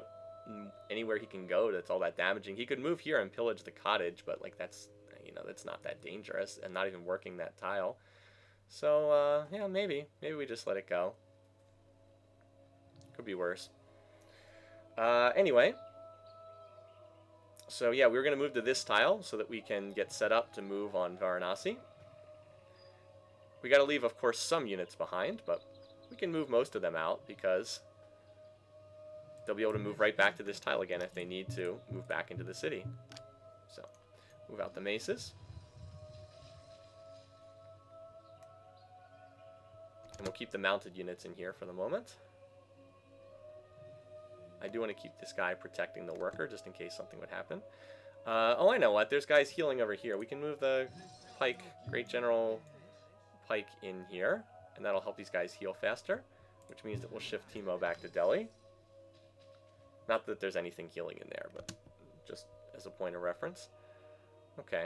anywhere he can go that's all that damaging. He could move here and pillage the cottage, but like that's, you know, that's not that dangerous and not even working that tile. So yeah, maybe we just let it go. Could be worse. Anyway, so yeah, we're going to move to this tile so that we can get set up to move on Varanasi. We got to leave, of course, some units behind, but we can move most of them out because they'll be able to move right back to this tile again if they need to move back into the city. So, move out the maces. And we'll keep the mounted units in here for the moment. I do want to keep this guy protecting the worker just in case something would happen. Oh, I know what. There's guys healing over here. We can move the Pike, Great General Pike in here, and that'll help these guys heal faster, which means that we'll shift Timo back to Delhi. Not that there's anything healing in there, but just as a point of reference. Okay.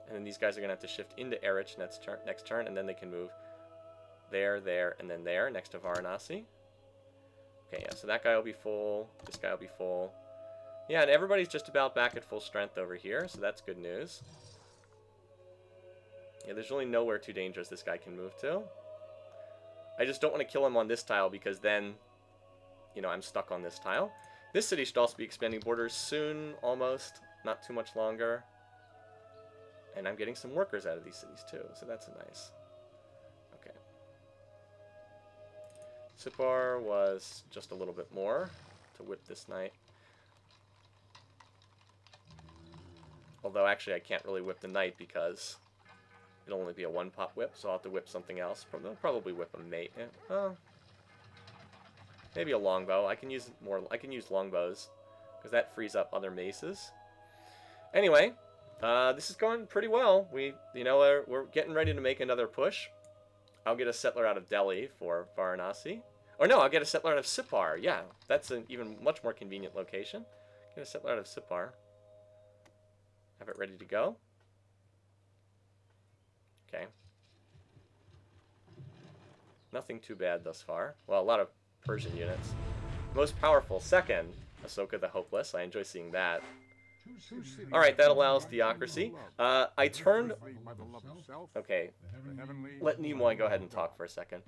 And then these guys are going to have to shift into Erich next turn, and then they can move there, there, and then there, next to Varanasi. Okay, yeah, so that guy will be full. This guy will be full. Yeah, and everybody's just about back at full strength over here, so that's good news. Yeah, there's really nowhere too dangerous this guy can move to. I just don't want to kill him on this tile because then, you know, I'm stuck on this tile. This city should also be expanding borders soon, almost. Not too much longer. And I'm getting some workers out of these cities too, so that's nice. Okay. Sipar was just a little bit more to whip this knight. Although actually I can't really whip the knight because it'll only be a 1-pot whip, so I'll have to whip something else. Probably whip a mate. Maybe a longbow. I can use longbows because that frees up other maces. Anyway, this is going pretty well. We're getting ready to make another push. I'll get a settler out of Delhi for Varanasi. Or no, I'll get a settler out of Sipar. Yeah, that's an even much more convenient location. Get a settler out of Sipar. Have it ready to go. Okay. Nothing too bad thus far. Well, a lot of Persian units. Most powerful, second, Ahsoka the Hopeless. I enjoy seeing that. Alright, that allows theocracy. I turned... Okay. Let Nimoy go ahead and talk for a second.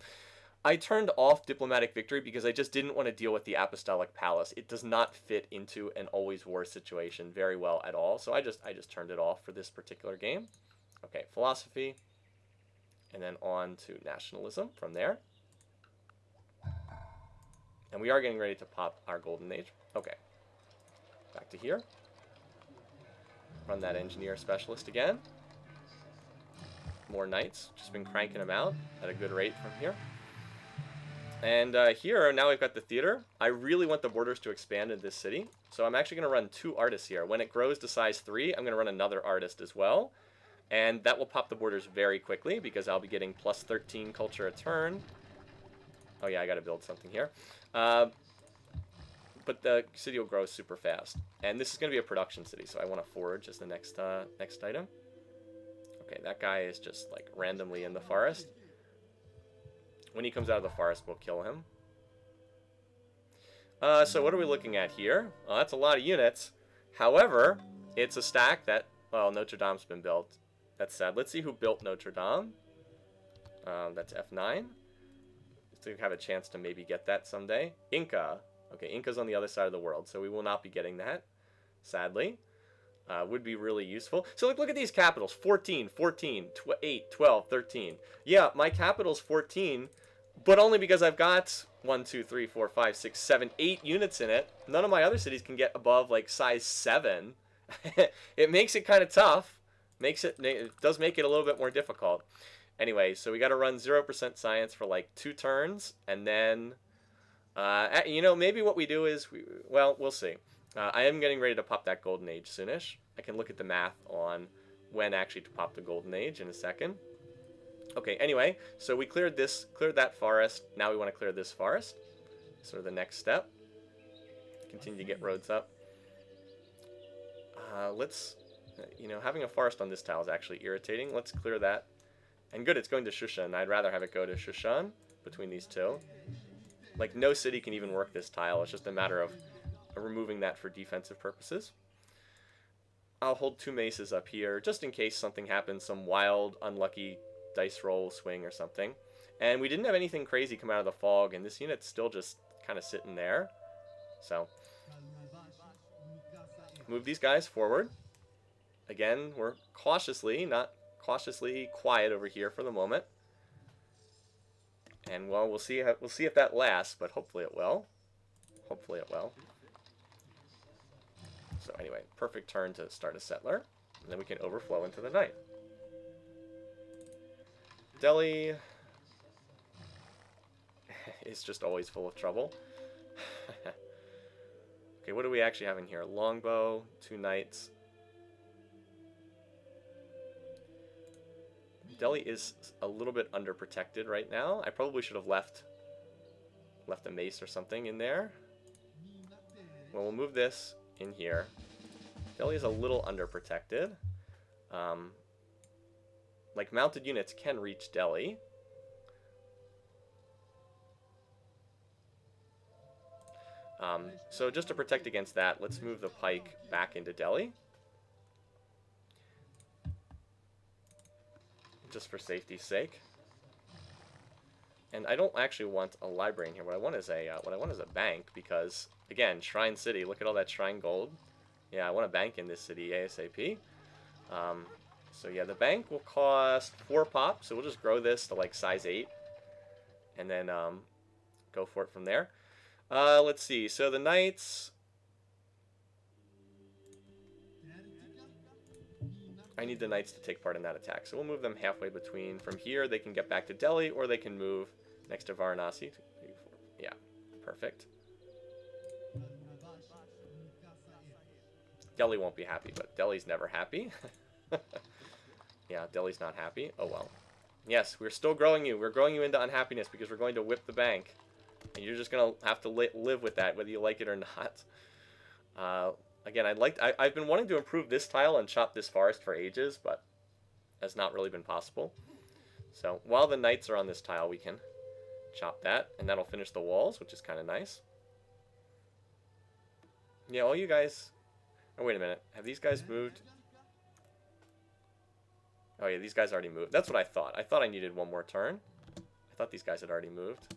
I turned off Diplomatic Victory because I just didn't want to deal with the Apostolic Palace. It does not fit into an always war situation very well at all. So I just turned it off for this particular game. Okay, philosophy. And then on to nationalism from there. And we are getting ready to pop our Golden Age. Okay. Back to here. Run that engineer specialist again. More knights. Just been cranking them out at a good rate from here. And here, now we've got the theater. I really want the borders to expand in this city. So I'm actually going to run 2 artists here. When it grows to size 3, I'm going to run another artist as well. And that will pop the borders very quickly because I'll be getting plus 13 culture a turn. Oh yeah, I got to build something here. but the city will grow super fast. And this is going to be a production city, so I want to forge as the next item. Okay, that guy is just like randomly in the forest. When he comes out of the forest, we'll kill him. So what are we looking at here? Well, that's a lot of units. However, it's a stack that, well, Notre Dame's been built. That's sad. Let's see who built Notre Dame. That's F9. So we have a chance to maybe get that someday. Inca. Okay, Inca's on the other side of the world, so we will not be getting that, sadly. Would be really useful. So look at these capitals. 14, 14, 8, 12, 13. Yeah, my capital's 14, but only because I've got 1, 2, 3, 4, 5, 6, 7, 8 units in it. None of my other cities can get above like size 7. It makes it kind of tough. It does make it a little bit more difficult. Anyway, so we got to run 0% science for like 2 turns, and then, you know, maybe what we do is, well, we'll see. I am getting ready to pop that golden age soonish. I can look at the math on when actually to pop the golden age in a second. Okay, anyway, so we cleared that forest. Now we want to clear this forest. Sort of the next step. Continue to get roads up. Let's, you know, having a forest on this tile is actually irritating. Let's clear that. And good, it's going to Shushan. I'd rather have it go to Shushan between these two. Like, no city can even work this tile. It's just a matter of removing that for defensive purposes. I'll hold 2 maces up here, just in case something happens, some wild, unlucky dice roll swing or something. And we didn't have anything crazy come out of the fog, and this unit's still just kind of sitting there. So, move these guys forward. Again, we're not cautiously quiet over here for the moment. And, well, we'll see if that lasts, but hopefully it will. Hopefully it will. So anyway, perfect turn to start a settler. And then we can overflow into the night. Delhi is just always full of trouble. Okay, what do we actually have in here? Longbow, 2 knights. Delhi is a little bit underprotected right now. I probably should have left a mace or something in there. Well, we'll move this in here. Delhi is a little underprotected. Like, mounted units can reach Delhi. So just to protect against that, let's move the pike back into Delhi. Just for safety's sake. And I don't actually want a library in here. What I want is a bank, because again, Shrine City. Look at all that shrine gold. Yeah, I want a bank in this city ASAP. So yeah, the bank will cost 4 pop. So we'll just grow this to like size 8, and then go for it from there. Let's see. So the knights. I need the knights to take part in that attack. So we'll move them halfway between. From here, they can get back to Delhi, or they can move next to Varanasi. Yeah, perfect. Delhi won't be happy, but Delhi's never happy. Yeah, Delhi's not happy. Oh well. Yes, we're still growing you. We're growing you into unhappiness because we're going to whip the bank. And you're just going to have to live with that, whether you like it or not. Again, I've been wanting to improve this tile and chop this forest for ages, but that's not really been possible. So while the knights are on this tile, we can chop that, and that'll finish the walls, which is kind of nice. Yeah, all you guys... Oh, wait a minute. Have these guys moved? Oh, yeah, these guys already moved. That's what I thought. I thought I needed 1 more turn. I thought these guys had already moved.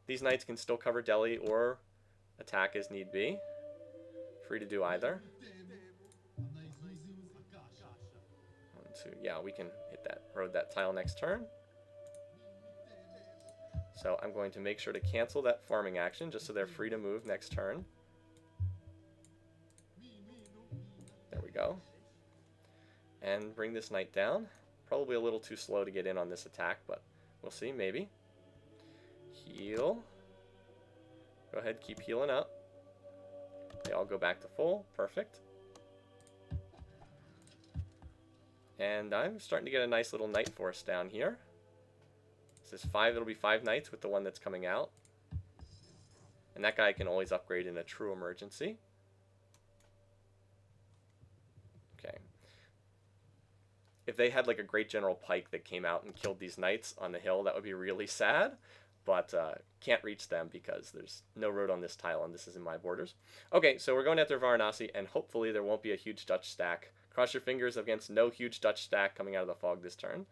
These knights can still cover Delhi or attack as need be. Free to do either. 1, 2. Yeah, we can hit that road that tile next turn. So I'm going to make sure to cancel that farming action just so they're free to move next turn. There we go. And bring this knight down. Probably a little too slow to get in on this attack, but we'll see, maybe. Heal. Go ahead, keep healing up. They all go back to full. Perfect. And I'm starting to get a nice little knight force down here. This is 5. It'll be 5 knights with the one that's coming out. And that guy can always upgrade in a true emergency. Okay. If they had like a great general pike that came out and killed these knights on the hill, that would be really sad. But can't reach them because there's no road on this tile and this is in my borders. Okay, so we're going after Varanasi, and hopefully there won't be a huge Dutch stack. Cross your fingers against no huge Dutch stack coming out of the fog this turn.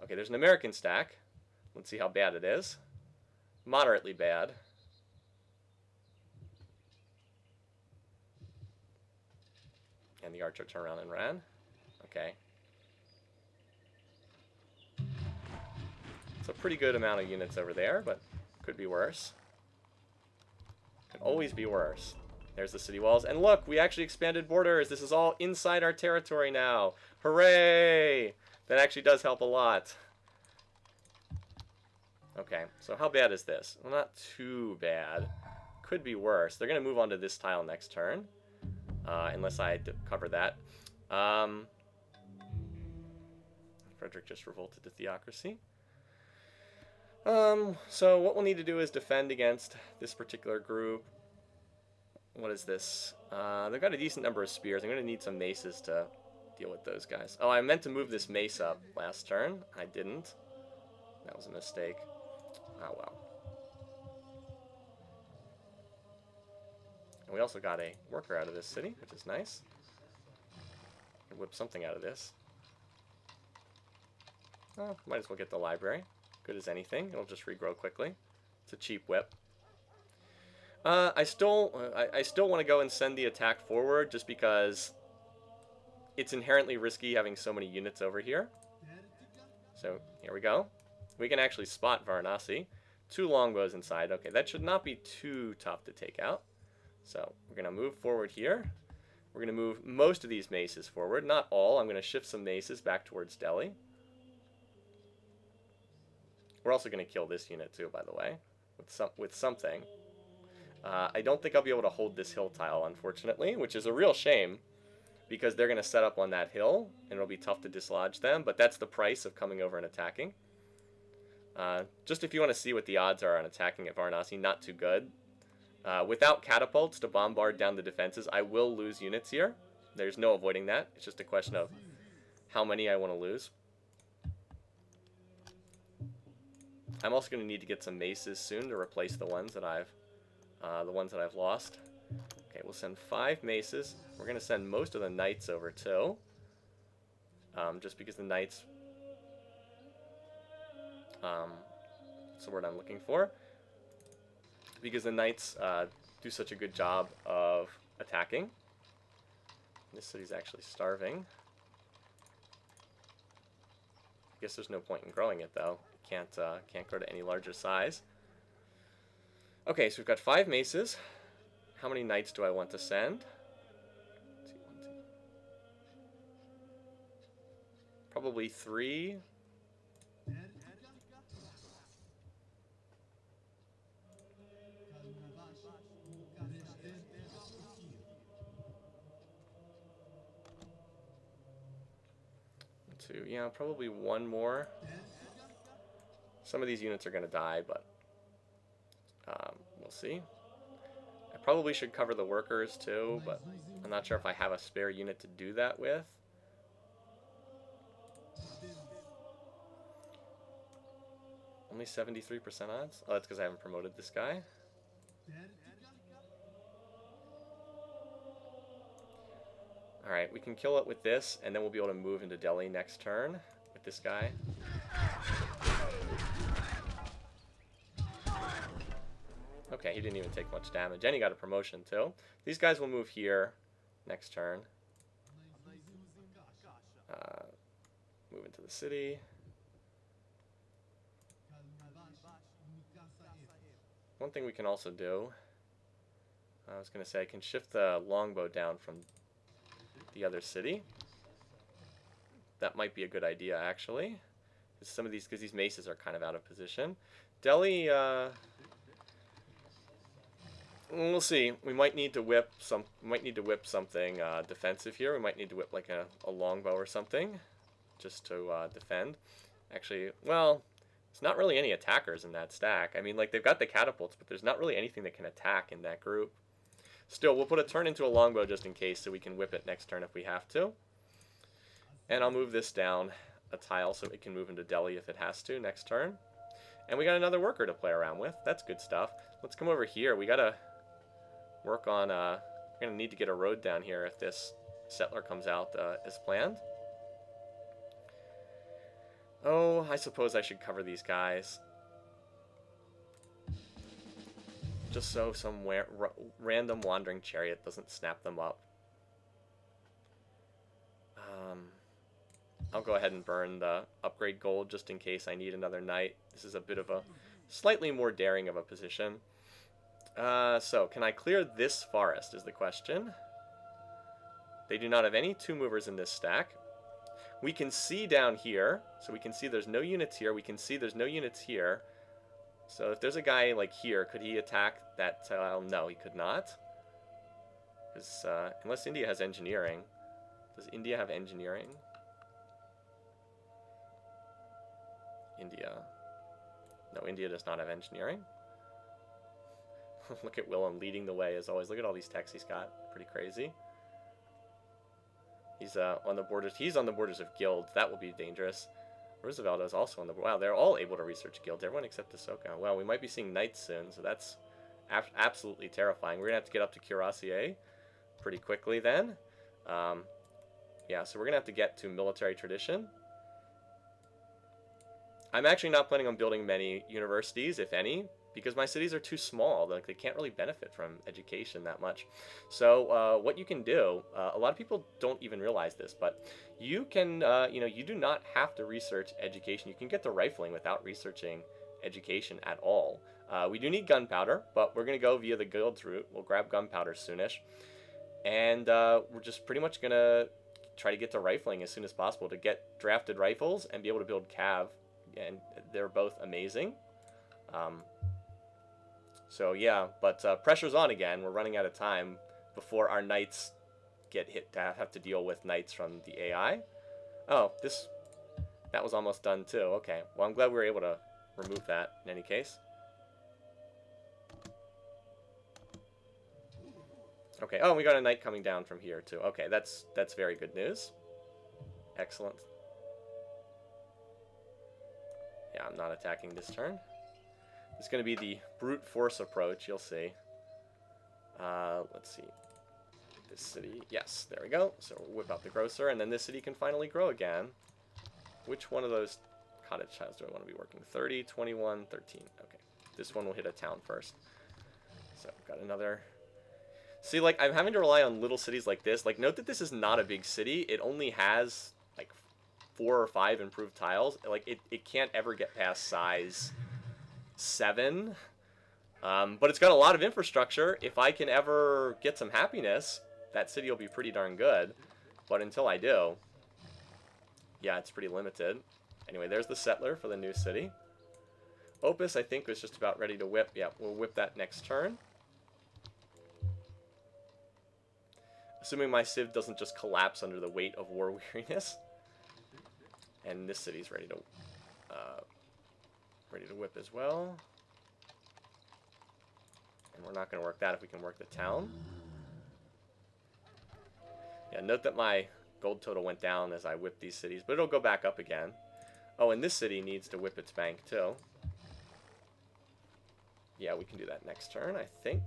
Okay, there's an American stack. Let's see how bad it is. Moderately bad. And the archer turned around and ran. Okay. It's a pretty good amount of units over there, but could be worse. Could always be worse. There's the city walls. And look, we actually expanded borders. This is all inside our territory now. Hooray! That actually does help a lot. Okay, so how bad is this? Well, not too bad. Could be worse. They're going to move on to this tile next turn. Unless I cover that. Frederick just revolted to theocracy. So what we'll need to do is defend against this particular group. What is this? They've got a decent number of spears. I'm going to need some maces to deal with those guys. Oh, I meant to move this mace up last turn. I didn't. That was a mistake. Oh, well. And we also got a worker out of this city, which is nice. Can whip something out of this. Oh, might as well get the library. Good as anything. It'll just regrow quickly. It's a cheap whip. I still want to go and send the attack forward just because it's inherently risky having so many units over here. So here we go. We can actually spot Varanasi. 2 longbows inside. Okay, that should not be too tough to take out. So we're going to move forward here. We're going to move most of these maces forward. Not all. I'm going to shift some maces back towards Delhi. We're also going to kill this unit too, by the way, with something. I don't think I'll be able to hold this hill tile, unfortunately, which is a real shame because they're going to set up on that hill, and it'll be tough to dislodge them, but that's the price of coming over and attacking. Just if you want to see what the odds are on attacking at Varanasi, not too good. Without catapults to bombard down the defenses, I will lose units here. There's no avoiding that. It's just a question of how many I want to lose. I'm also going to need to get some maces soon to replace the ones that I've lost. Okay, we'll send 5 maces. We're going to send most of the knights over too, just because the knights. That's the word I'm looking for. Because the knights do such a good job of attacking. This city's actually starving. I guess there's no point in growing it though. Can't grow to any larger size. Okay, so we've got 5 maces. How many knights do I want to send? Let's see, 1, 2. Probably 3. Yeah, probably 1 more. Some of these units are going to die, but we'll see. I probably should cover the workers too, but I'm not sure if I have a spare unit to do that with. Only 73% odds? Oh, that's because I haven't promoted this guy. Alright, we can kill it with this, and then we'll be able to move into Delhi next turn with this guy. Okay, he didn't even take much damage, and he got a promotion too. These guys will move here next turn. Move into the city. One thing we can also do, I was going to say, I can shift the longbow down from the other city. That might be a good idea, actually. Some of these, because these maces are kind of out of position. Delhi, we'll see. We might need to whip some. We might need to whip something defensive here. We might need to whip like a longbow or something, just to defend. Actually, well, There's not really any attackers in that stack. I mean, like, they've got the catapults, but there's not really anything that can attack in that group. Still, we'll put a turn into a longbow just in case so we can whip it next turn if we have to. And I'll move this down a tile so it can move into Delhi if it has to next turn. And we got another worker to play around with. That's good stuff. Let's come over here. We got to work on... we're going to need to get a road down here if this settler comes out as planned. Oh, I suppose I should cover these guys. Just so some random wandering chariot doesn't snap them up. I'll go ahead and burn the upgrade gold just in case I need another knight. This is a bit of a slightly more daring of a position. So, can I clear this forest is the question. They do not have any two movers in this stack. We can see down here, so we can see there's no units here. We can see there's no units here. So if there's a guy like here, could he attack that tile? No, he could not. Because unless India has engineering. Does India have engineering? India. No, India does not have engineering. Look at Willem leading the way as always. Look at all these techs he's got. Pretty crazy. He's on the borders. He's on the borders of guilds. That will be dangerous. Roosevelt is also on the... Wow, they're all able to research guilds. Everyone except Ahsoka. Well, we might be seeing knights soon, so that's absolutely terrifying. We're going to have to get up to Cuirassier pretty quickly then. Yeah, so we're going to have to get to military tradition. I'm actually not planning on building many universities, if any, because my cities are too small. Like, they can't really benefit from education that much. So what you can do, a lot of people don't even realize this, but you can, you do not have to research education. You can get the rifling without researching education at all. We do need gunpowder, but we're going to go via the guilds route. We'll grab gunpowder soonish. And we're just pretty much going to try to get to rifling as soon as possible to get drafted rifles and be able to build cav. And they're both amazing. So yeah, but pressure's on again. We're running out of time before our knights get hit to have to deal with knights from the AI. Oh, that was almost done too. Okay, well, I'm glad we were able to remove that in any case. Okay, oh, we got a knight coming down from here too. Okay, that's very good news. Excellent. Yeah, I'm not attacking this turn. It's going to be the brute force approach, you'll see. Let's see. This city, yes, there we go. So we'll whip out the grocer, and then this city can finally grow again. Which one of those cottage tiles do I want to be working? 30, 21, 13. Okay, this one will hit a town first. So got another... See, like, I'm having to rely on little cities like this. Like, note that this is not a big city. It only has, like, 4 or 5 improved tiles. Like, it can't ever get past size 7. But it's got a lot of infrastructure. If I can ever get some happiness, that city will be pretty darn good. But until I do, yeah, it's pretty limited. Anyway, there's the settler for the new city. Opus, I think, was just about ready to whip. Yeah, we'll whip that next turn. Assuming my civ doesn't just collapse under the weight of war weariness. And this city's ready to whip as well. And we're not going to work that if we can work the town. Yeah, note that my gold total went down as I whipped these cities, but it'll go back up again. Oh, and this city needs to whip its bank too. Yeah, we can do that next turn, I think.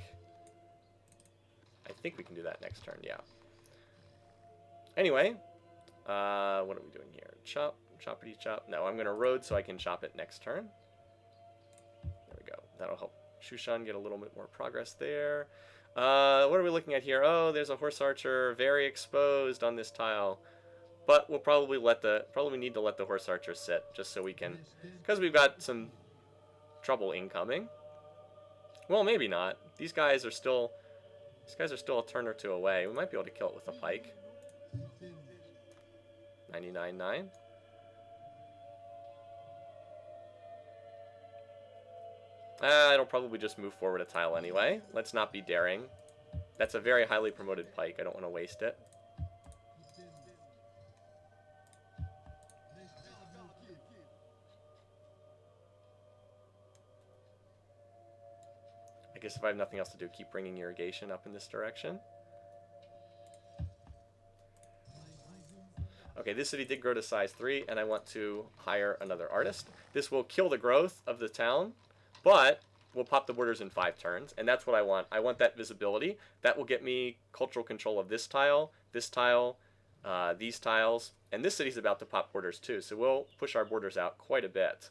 I think we can do that next turn, yeah. Anyway, what are we doing here? Chop, choppity chop. No, I'm going to road so I can chop it next turn. There we go. That'll help Shushan get a little bit more progress there. What are we looking at here? Oh, there's a horse archer very exposed on this tile. But we'll probably need to let the horse archer sit just so we can, because we've got some trouble incoming. Well, maybe not. These guys are still a turn or two away. We might be able to kill it with a pike. 99.9. It'll probably just move forward a tile anyway. Let's not be daring. That's a very highly promoted pike. I don't want to waste it. guess if I have nothing else to do, keep bringing irrigation up in this direction. Okay, this city did grow to size 3, and I want to hire another artist. This will kill the growth of the town, but we'll pop the borders in 5 turns, and that's what I want. I want that visibility. That will get me cultural control of this tile, these tiles, and this city's about to pop borders too, so we'll push our borders out quite a bit.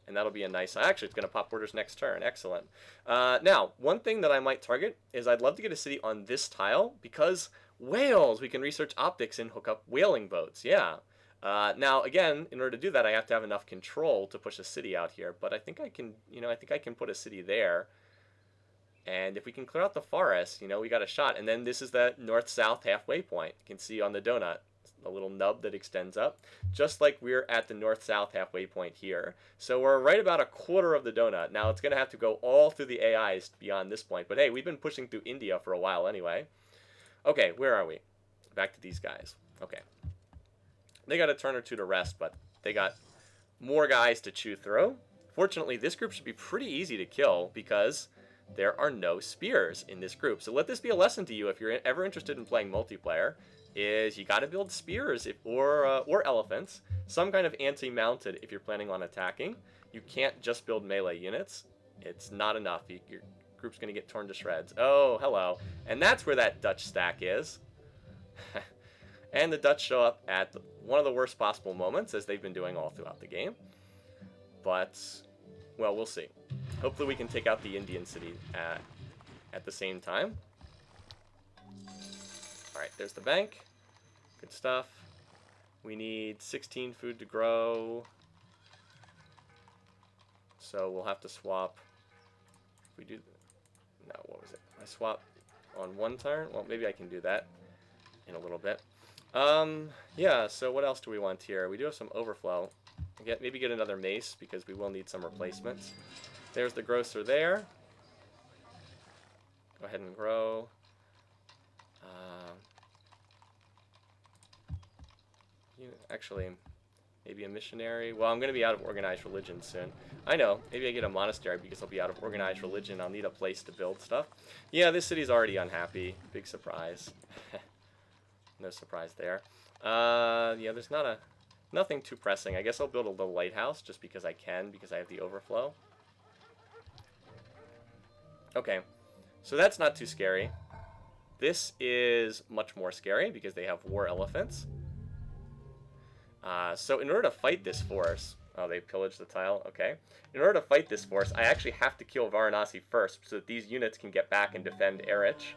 And that'll be a nice... Actually, it's going to pop borders next turn. Excellent. Now, one thing that I might target is I'd love to get a city on this tile, because whales! We can research optics and hook up whaling boats. Yeah. Now, again, in order to do that, I have to have enough control to push a city out here. But I think I can, I think I can put a city there. And if we can clear out the forest, we got a shot. And then this is the north-south halfway point. You can see on the donut, a little nub that extends up, just like we're at the north-south halfway point here. So we're right about a quarter of the donut. Now, it's going to have to go all through the AIs beyond this point. But hey, we've been pushing through India for a while anyway. Okay, where are we? Back to these guys. Okay. They got a turn or two to rest, but they got more guys to chew through. Fortunately, this group should be pretty easy to kill because there are no spears in this group. So let this be a lesson to you if you're ever interested in playing multiplayer, is you got to build spears or elephants, some kind of anti-mounted if you're planning on attacking. You can't just build melee units. It's not enough. Your group's going to get torn to shreds. Oh, hello. And that's where that Dutch stack is. And the Dutch show up at one of the worst possible moments, as they've been doing all throughout the game. But, well, we'll see. Hopefully we can take out the Indian city at the same time. Alright, there's the bank. Good stuff. We need 16 food to grow. So we'll have to swap. If we do... No, what was it? I swap on one turn? Well, maybe I can do that in a little bit. Yeah, so what else do we want here? We do have some overflow. Maybe get another mace, because we will need some replacements. There's the grocer there. Go ahead and grow. Actually, maybe a missionary. Well, I'm going to be out of organized religion soon. I know. Maybe I get a monastery because I'll be out of organized religion. I'll need a place to build stuff. Yeah, this city's already unhappy. Big surprise. No surprise there. Yeah, there's nothing too pressing. I guess I'll build a little lighthouse just because I can, because I have the overflow. Okay, so that's not too scary. This is much more scary because they have war elephants. So in order to fight this force... Oh, they pillaged the tile? Okay. In order to fight this force, I actually have to kill Varanasi first so that these units can get back and defend Erich.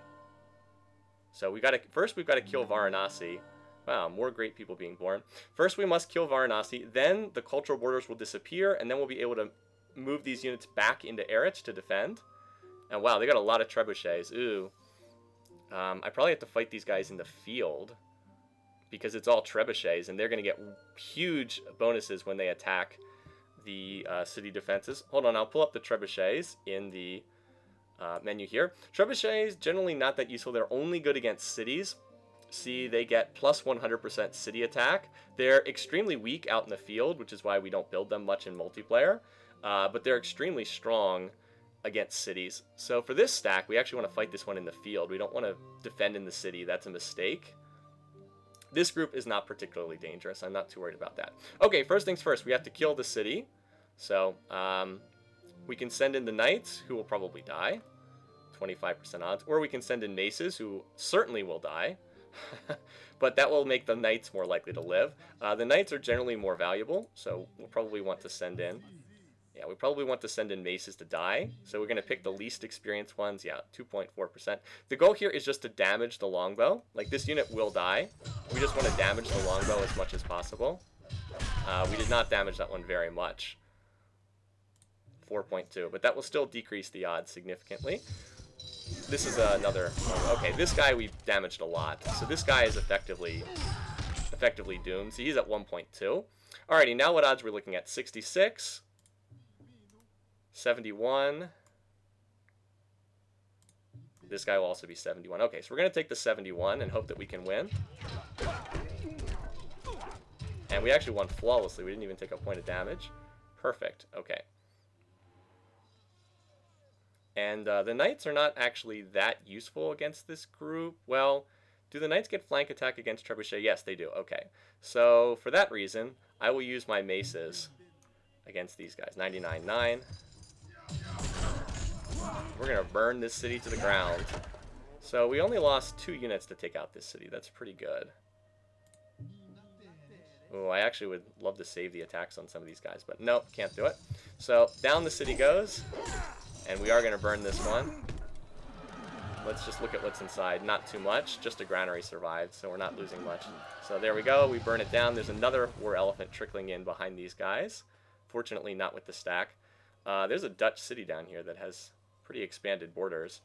So first we've got to kill Varanasi. Wow, more great people being born. First we must kill Varanasi, then the cultural borders will disappear, and then we'll be able to move these units back into Erich to defend. And wow, they got a lot of trebuchets. Ooh. I probably have to fight these guys in the field, because it's all trebuchets, and they're going to get huge bonuses when they attack the city defenses. Hold on, I'll pull up the trebuchets in the menu here. Trebuchets, generally not that useful. They're only good against cities. See, they get plus 100% city attack. They're extremely weak out in the field, which is why we don't build them much in multiplayer. But they're extremely strong against cities. So for this stack, we actually want to fight this one in the field. We don't want to defend in the city. That's a mistake. This group is not particularly dangerous. I'm not too worried about that. Okay, first things first, we have to kill the city. So we can send in the knights, who will probably die. 25% odds. Or we can send in maces, who certainly will die. But that will make the knights more likely to live. The knights are generally more valuable, so we'll probably want to send in... Yeah, we probably want to send in maces to die. So we're going to pick the least experienced ones. Yeah, 2.4%. The goal here is just to damage the longbow. Like, this unit will die. We just want to damage the longbow as much as possible. We did not damage that one very much. 4.2. But that will still decrease the odds significantly. This is another... Okay, this guy we damaged a lot. So this guy is effectively doomed. So he's at 1.2. Alrighty, now what odds we're looking at? 66... 71. This guy will also be 71. Okay, so we're going to take the 71 and hope that we can win. And we actually won flawlessly. We didn't even take a point of damage. Perfect. Okay. And the knights are not actually that useful against this group. Well, do the knights get flank attack against trebuchet? Yes, they do. Okay. So for that reason, I will use my maces against these guys. 99.9. We're going to burn this city to the ground. So we only lost 2 units to take out this city. That's pretty good. Oh, I actually would love to save the attacks on some of these guys, but nope, can't do it. So down the city goes, and we are going to burn this one. Let's just look at what's inside. Not too much, just a granary survived, so we're not losing much. So there we go, we burn it down. There's another war elephant trickling in behind these guys. Fortunately not with the stack. There's a Dutch city down here that has pretty expanded borders.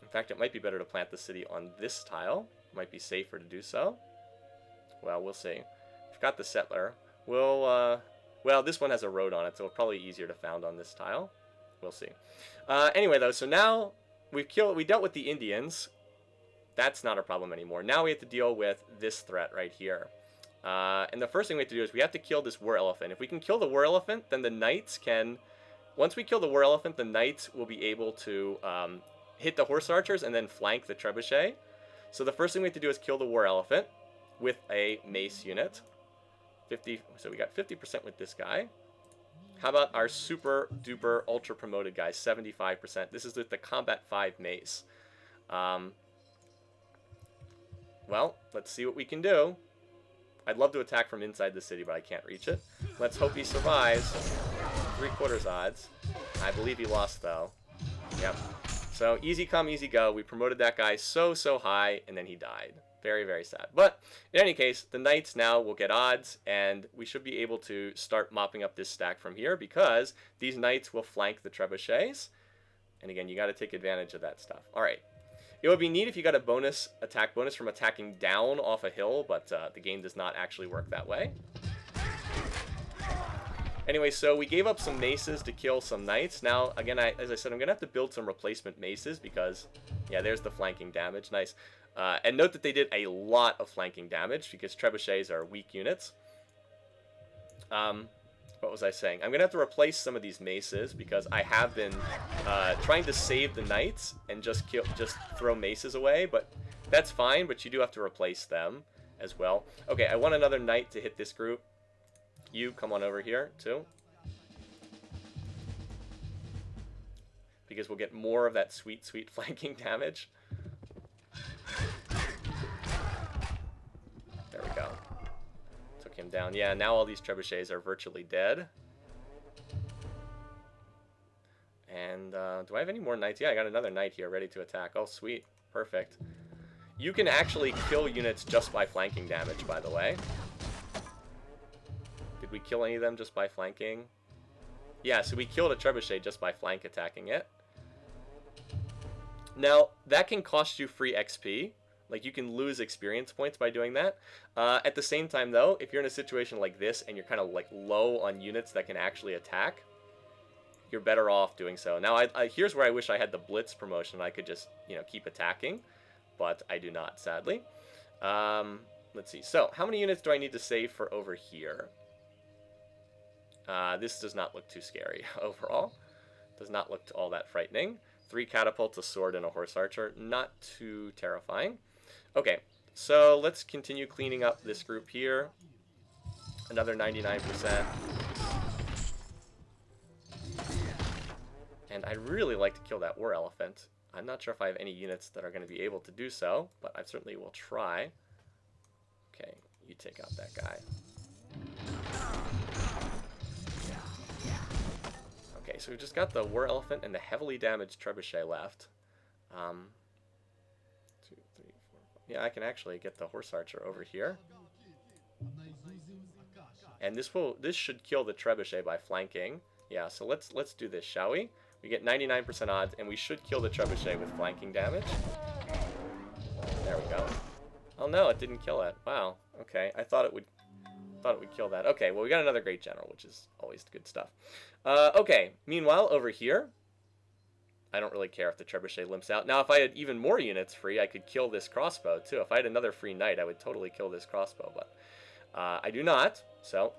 In fact, it might be better to plant the city on this tile. Might be safer to do so. Well, we'll see. We've got the settler. Well, this one has a road on it, so it's probably easier to found on this tile. We'll see. Anyway, though, so now we dealt with the Indians. That's not a problem anymore. Now we have to deal with this threat right here. And the first thing we have to do is we have to kill this war elephant. If we can kill the war elephant, then the knights can... Once we kill the war elephant, the knights will be able to hit the horse archers and then flank the trebuchet. So the first thing we have to do is kill the war elephant with a mace unit. 50. So we got 50% with this guy. How about our super duper ultra promoted guy? 75%. This is with the combat 5 mace. Well, let's see what we can do. I'd love to attack from inside the city, but I can't reach it. Let's hope he survives. 3/4 odds. I believe he lost, though. Yep. So easy come, easy go. We promoted that guy so high, and then he died. Very, very sad. But in any case, the knights now will get odds, and we should be able to start mopping up this stack from here because these knights will flank the trebuchets. And again, you got to take advantage of that stuff. All right. It would be neat if you got a attack bonus from attacking down off a hill, but the game does not actually work that way. Anyway, so we gave up some maces to kill some knights. Now, again, as I said, I'm going to have to build some replacement maces because, yeah, there's the flanking damage. Nice. And note that they did a lot of flanking damage because trebuchets are weak units. What was I saying? I'm going to have to replace some of these maces because I have been trying to save the knights and just throw maces away, but that's fine, but you do have to replace them as well. Okay, I want another knight to hit this group. You come on over here too, because we'll get more of that sweet flanking damage. There we go. Took him down. Yeah, now all these trebuchets are virtually dead. And do I have any more knights? Yeah, I got another knight here ready to attack. Oh, sweet. Perfect. You can actually kill units just by flanking damage, by the way. Did we kill any of them just by flanking? Yeah, so we killed a trebuchet just by flank attacking it. Now, that can cost you free XP. Like, you can lose experience points by doing that. At the same time, though, if you're in a situation like this and you're kind of, like, low on units that can actually attack, you're better off doing so. Now, here's where I wish I had the Blitz promotion. I could just, you know, keep attacking, but I do not, sadly. Let's see. So, how many units do I need to save for over here? This does not look too scary overall. Does not look all that frightening. 3 catapults, a sword, and a horse archer. Not too terrifying. Okay, so let's continue cleaning up this group here. Another 99%. And I'd really like to kill that war elephant. I'm not sure if I have any units that are going to be able to do so, but I certainly will try. Okay, you take out that guy. Okay, so we've just got the war elephant and the heavily damaged trebuchet left. 2, 3, 4, 5. Yeah, I can actually get the horse archer over here. And this should kill the trebuchet by flanking. Yeah, so let's do this, shall we? We get 99% odds, and we should kill the trebuchet with flanking damage. There we go. Oh no, it didn't kill it. Wow. Okay, I thought it would kill that. Okay, well, we got another great general, which is always good stuff. Okay, meanwhile, over here, I don't really care if the trebuchet limps out. Now, if I had even more units free, I could kill this crossbow, too. If I had another free knight, I would totally kill this crossbow, but I do not, so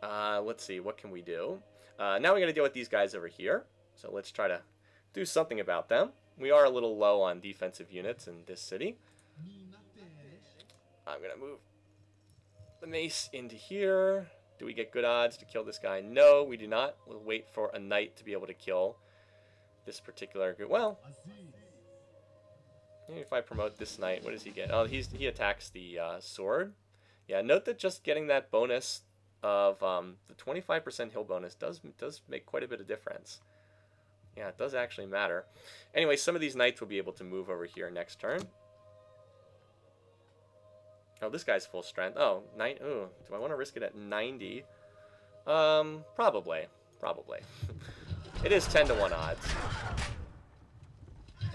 Let's see, what can we do? Now we got to deal with these guys over here. So let's try to do something about them. We are a little low on defensive units in this city. I'm going to move the mace into here. Do we get good odds to kill this guy? No, we do not. We'll wait for a knight to be able to kill this particular group. Well, if I promote this knight, what does he get? Oh, he attacks the sword. Yeah, note that just getting that bonus of the 25% hill bonus does make quite a bit of difference. Yeah, it does actually matter. Anyway, some of these knights will be able to move over here next turn. Oh, this guy's full strength. Oh, ooh, do I want to risk it at 90? Probably. It is 10-to-1 odds.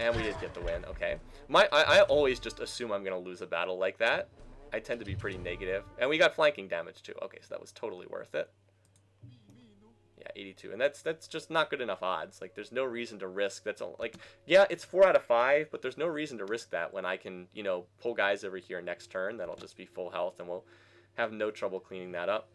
And we did get the win. Okay. I always just assume I'm going to lose a battle like that. I tend to be pretty negative. And we got flanking damage too. Okay, so that was totally worth it. Yeah, 82. And that's just not good enough odds. Like, there's no reason to risk. That's all. Like, yeah, it's 4 out of 5, but there's no reason to risk that when I can, you know, pull guys over here next turn. That'll just be full health, and we'll have no trouble cleaning that up.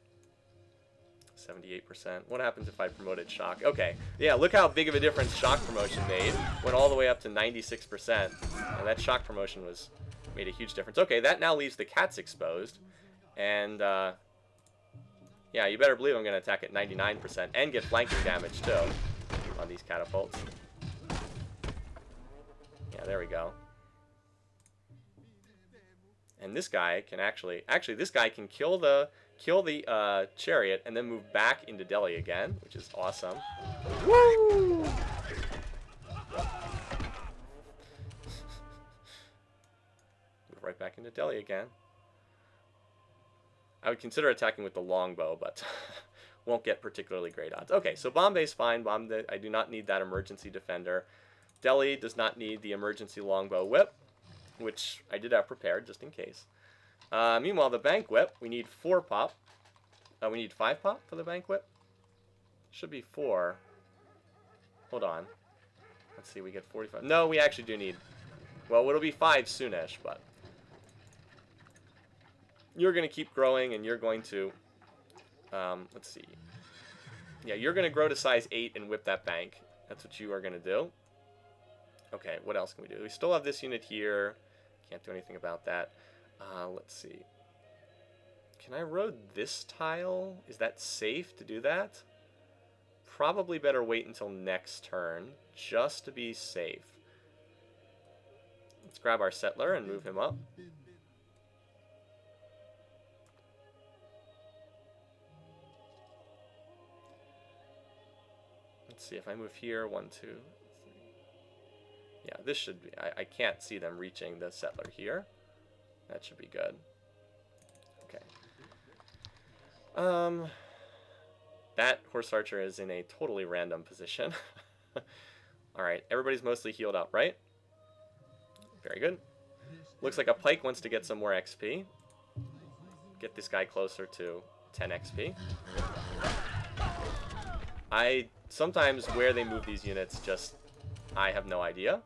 78%. What happens if I promoted Shock? Okay, yeah, look how big of a difference Shock promotion made. Went all the way up to 96%. And that Shock promotion made a huge difference. Okay, that now leaves the cats exposed. And, yeah, you better believe I'm going to attack at 99% and get flanking damage, too, on these catapults. Yeah, there we go. And this guy can actually this guy can kill the chariot and then move back into Delhi again, which is awesome. Woo! Move right back into Delhi again. I would consider attacking with the longbow, but won't get particularly great odds. Okay, so Bombay's fine. I do not need that emergency defender. Delhi does not need the emergency longbow whip, which I did have prepared just in case. Meanwhile, the bank whip, we need 4 pop. We need 5 pop for the bank whip. Should be 4. Hold on. Let's see, we get 45. No, we actually do need... Well, it'll be 5 soonish, but... You're going to keep growing, and you're going to... let's see. Yeah, you're going to grow to size 8 and whip that bank. That's what you are going to do. Okay, what else can we do? We still have this unit here. Can't do anything about that. Let's see. Can I road this tile? Is that safe to do that? Probably better wait until next turn, just to be safe. Let's grab our settler and move him up. Let's see if I move here. 1, 2, 3. Yeah, this should be... I can't see them reaching the settler here. That should be good. Okay. That horse archer is in a totally random position. Alright, everybody's mostly healed up, right? Very good. Looks like a pike wants to get some more XP. Get this guy closer to 10 XP. Sometimes where they move these units, I have no idea.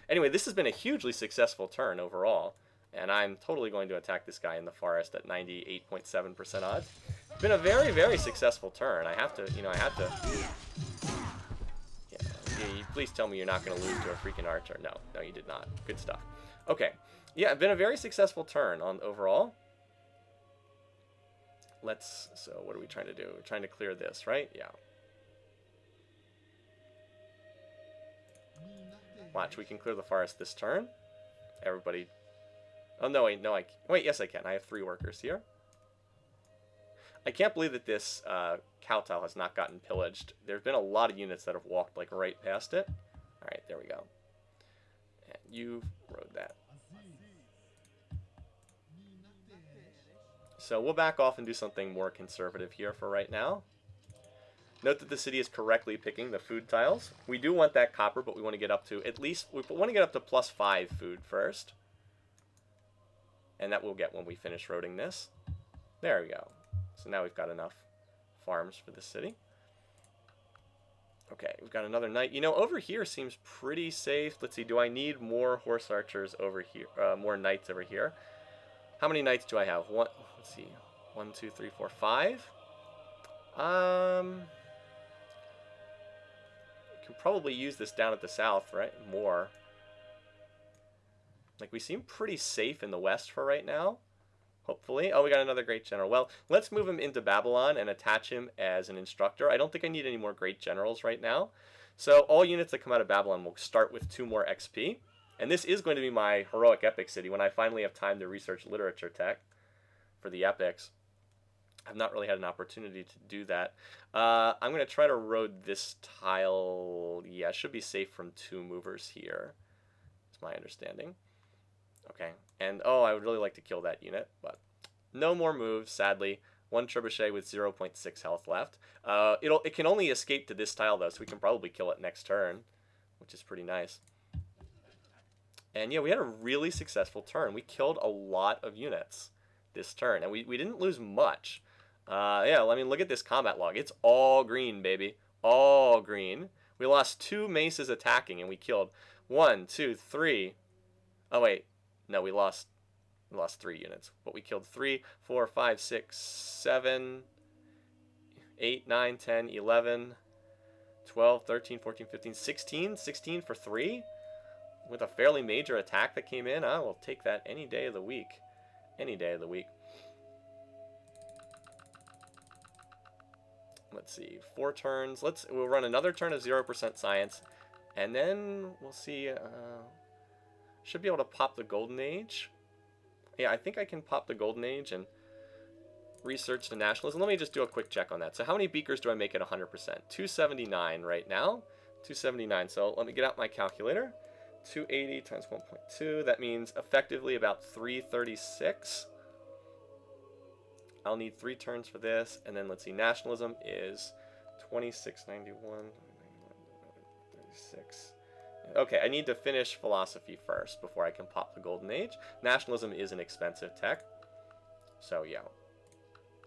Anyway, this has been a hugely successful turn overall, and I'm totally going to attack this guy in the forest at 98.7% odds. It's been a very, very successful turn. I have to. Yeah, please tell me you're not going to lose to a freaking archer. No, you did not. Good stuff. Okay, yeah, been a very successful turn overall. So what are we trying to do? We're trying to clear this, right? Yeah. Watch, we can clear the forest this turn. Everybody... Oh, no, wait, no, wait, yes, I can. I have 3 workers here. I can't believe that this cow tile has not gotten pillaged. There's been a lot of units that have walked, like, right past it. Alright, there we go. And you rode that. So we'll back off and do something more conservative here for right now. Note that the city is correctly picking the food tiles. We do want that copper, but we want to get up to we want to get up to +5 food first. And that we'll get when we finish roading this. There we go. So now we've got enough farms for the city. Okay, we've got another knight. You know, over here seems pretty safe. Let's see, do I need more horse archers over here? More knights over here? How many knights do I have? Let's see. 1, 2, 3, 4, 5. Can probably use this down at the south, right? More. Like, we seem pretty safe in the west for right now. Hopefully. Oh, we got another great general. Well, let's move him into Babylon and attach him as an instructor. I don't think I need any more great generals right now. So all units that come out of Babylon will start with 2 more XP. And this is going to be my heroic epic city when I finally have time to research literature tech for the epics. I've not really had an opportunity to do that. I'm going to try to road this tile. Yeah, it should be safe from 2 movers here. That's my understanding. Okay, and oh, I would really like to kill that unit, but no more moves, sadly. 1 trebuchet with 0.6 health left. It can only escape to this tile, though, so we can probably kill it next turn, which is pretty nice. And yeah, we had a really successful turn. We killed a lot of units this turn, and we didn't lose much. Yeah, I mean, look at this combat log. It's all green, baby. All green. We lost 2 maces attacking, and we killed 1, 2, 3. Oh, wait. No, we lost 3 units. But we killed 3, 4, 5, 6, 7, 8, 9, 10, 11, 12, 13, 14, 15, 16. 16 for 3? With a fairly major attack that came in. I will take that any day of the week. Any day of the week. Let's see, 4 turns. We'll run another turn of 0% science, and then we'll see. Should be able to pop the Golden Age. Yeah, I think I can pop the Golden Age and research the nationalism. Let me just do a quick check on that. So how many beakers do I make at 100%? 279 right now. 279. So let me get out my calculator. 280 times 1.2. That means effectively about 336. I'll need 3 turns for this, and then let's see, nationalism is 2691, 36. Okay, I need to finish philosophy first before I can pop the Golden Age. Nationalism is an expensive tech, so yeah,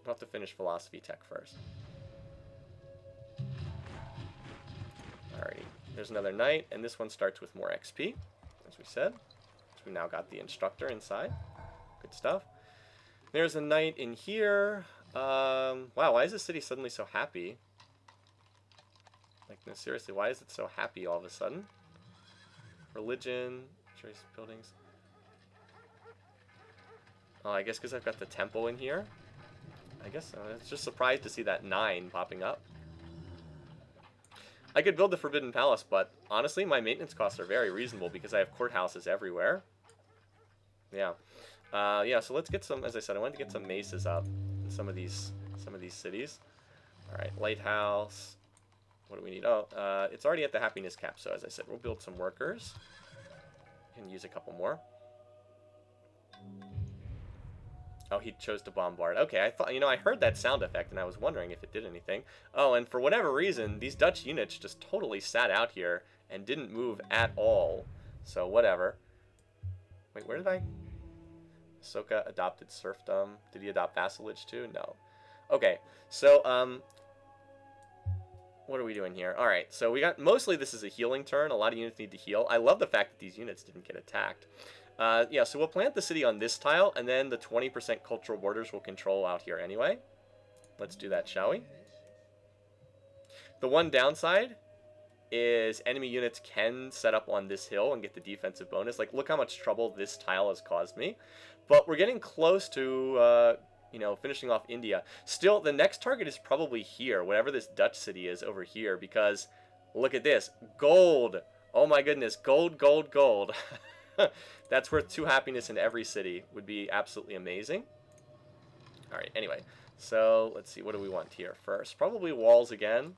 I'll have to finish philosophy tech first. Alrighty, there's another knight, and this one starts with more XP, as we said. So we now got the instructor inside. Good stuff. There's a knight in here. Wow, why is this city suddenly so happy? Like, no, seriously, why is it so happy all of a sudden? Religion, trace buildings. Oh, I guess because I've got the temple in here. I guess so. I was just surprised to see that 9 popping up. I could build the Forbidden Palace, but honestly, my maintenance costs are very reasonable because I have courthouses everywhere. Yeah. Yeah, so let's get some, as I said, I wanted to get some maces up in some of these cities. Alright, lighthouse. What do we need? Oh, it's already at the happiness cap, so as I said, we'll build some workers. And use a couple more. Oh, he chose to bombard. Okay, I thought, I heard that sound effect, and I was wondering if it did anything. Oh, and for whatever reason, these Dutch units just totally sat out here and didn't move at all. So, whatever. Wait, where did I... Ahsoka adopted serfdom. Did he adopt vassalage too? No. Okay, so, what are we doing here? Alright, so we got, mostly this is a healing turn. A lot of units need to heal. I love the fact that these units didn't get attacked. Yeah, so we'll plant the city on this tile, and then the 20% cultural borders will control out here anyway. Let's do that, shall we? The one downside is enemy units can set up on this hill and get the defensive bonus. Like, look how much trouble this tile has caused me. But we're getting close to, finishing off India. Still, the next target is probably here, whatever this Dutch city is over here, because look at this. Gold! Oh my goodness, gold, gold, gold. That's worth 2 happiness in every city. Would be absolutely amazing. Alright, anyway. So, let's see, what do we want here first? Probably walls again.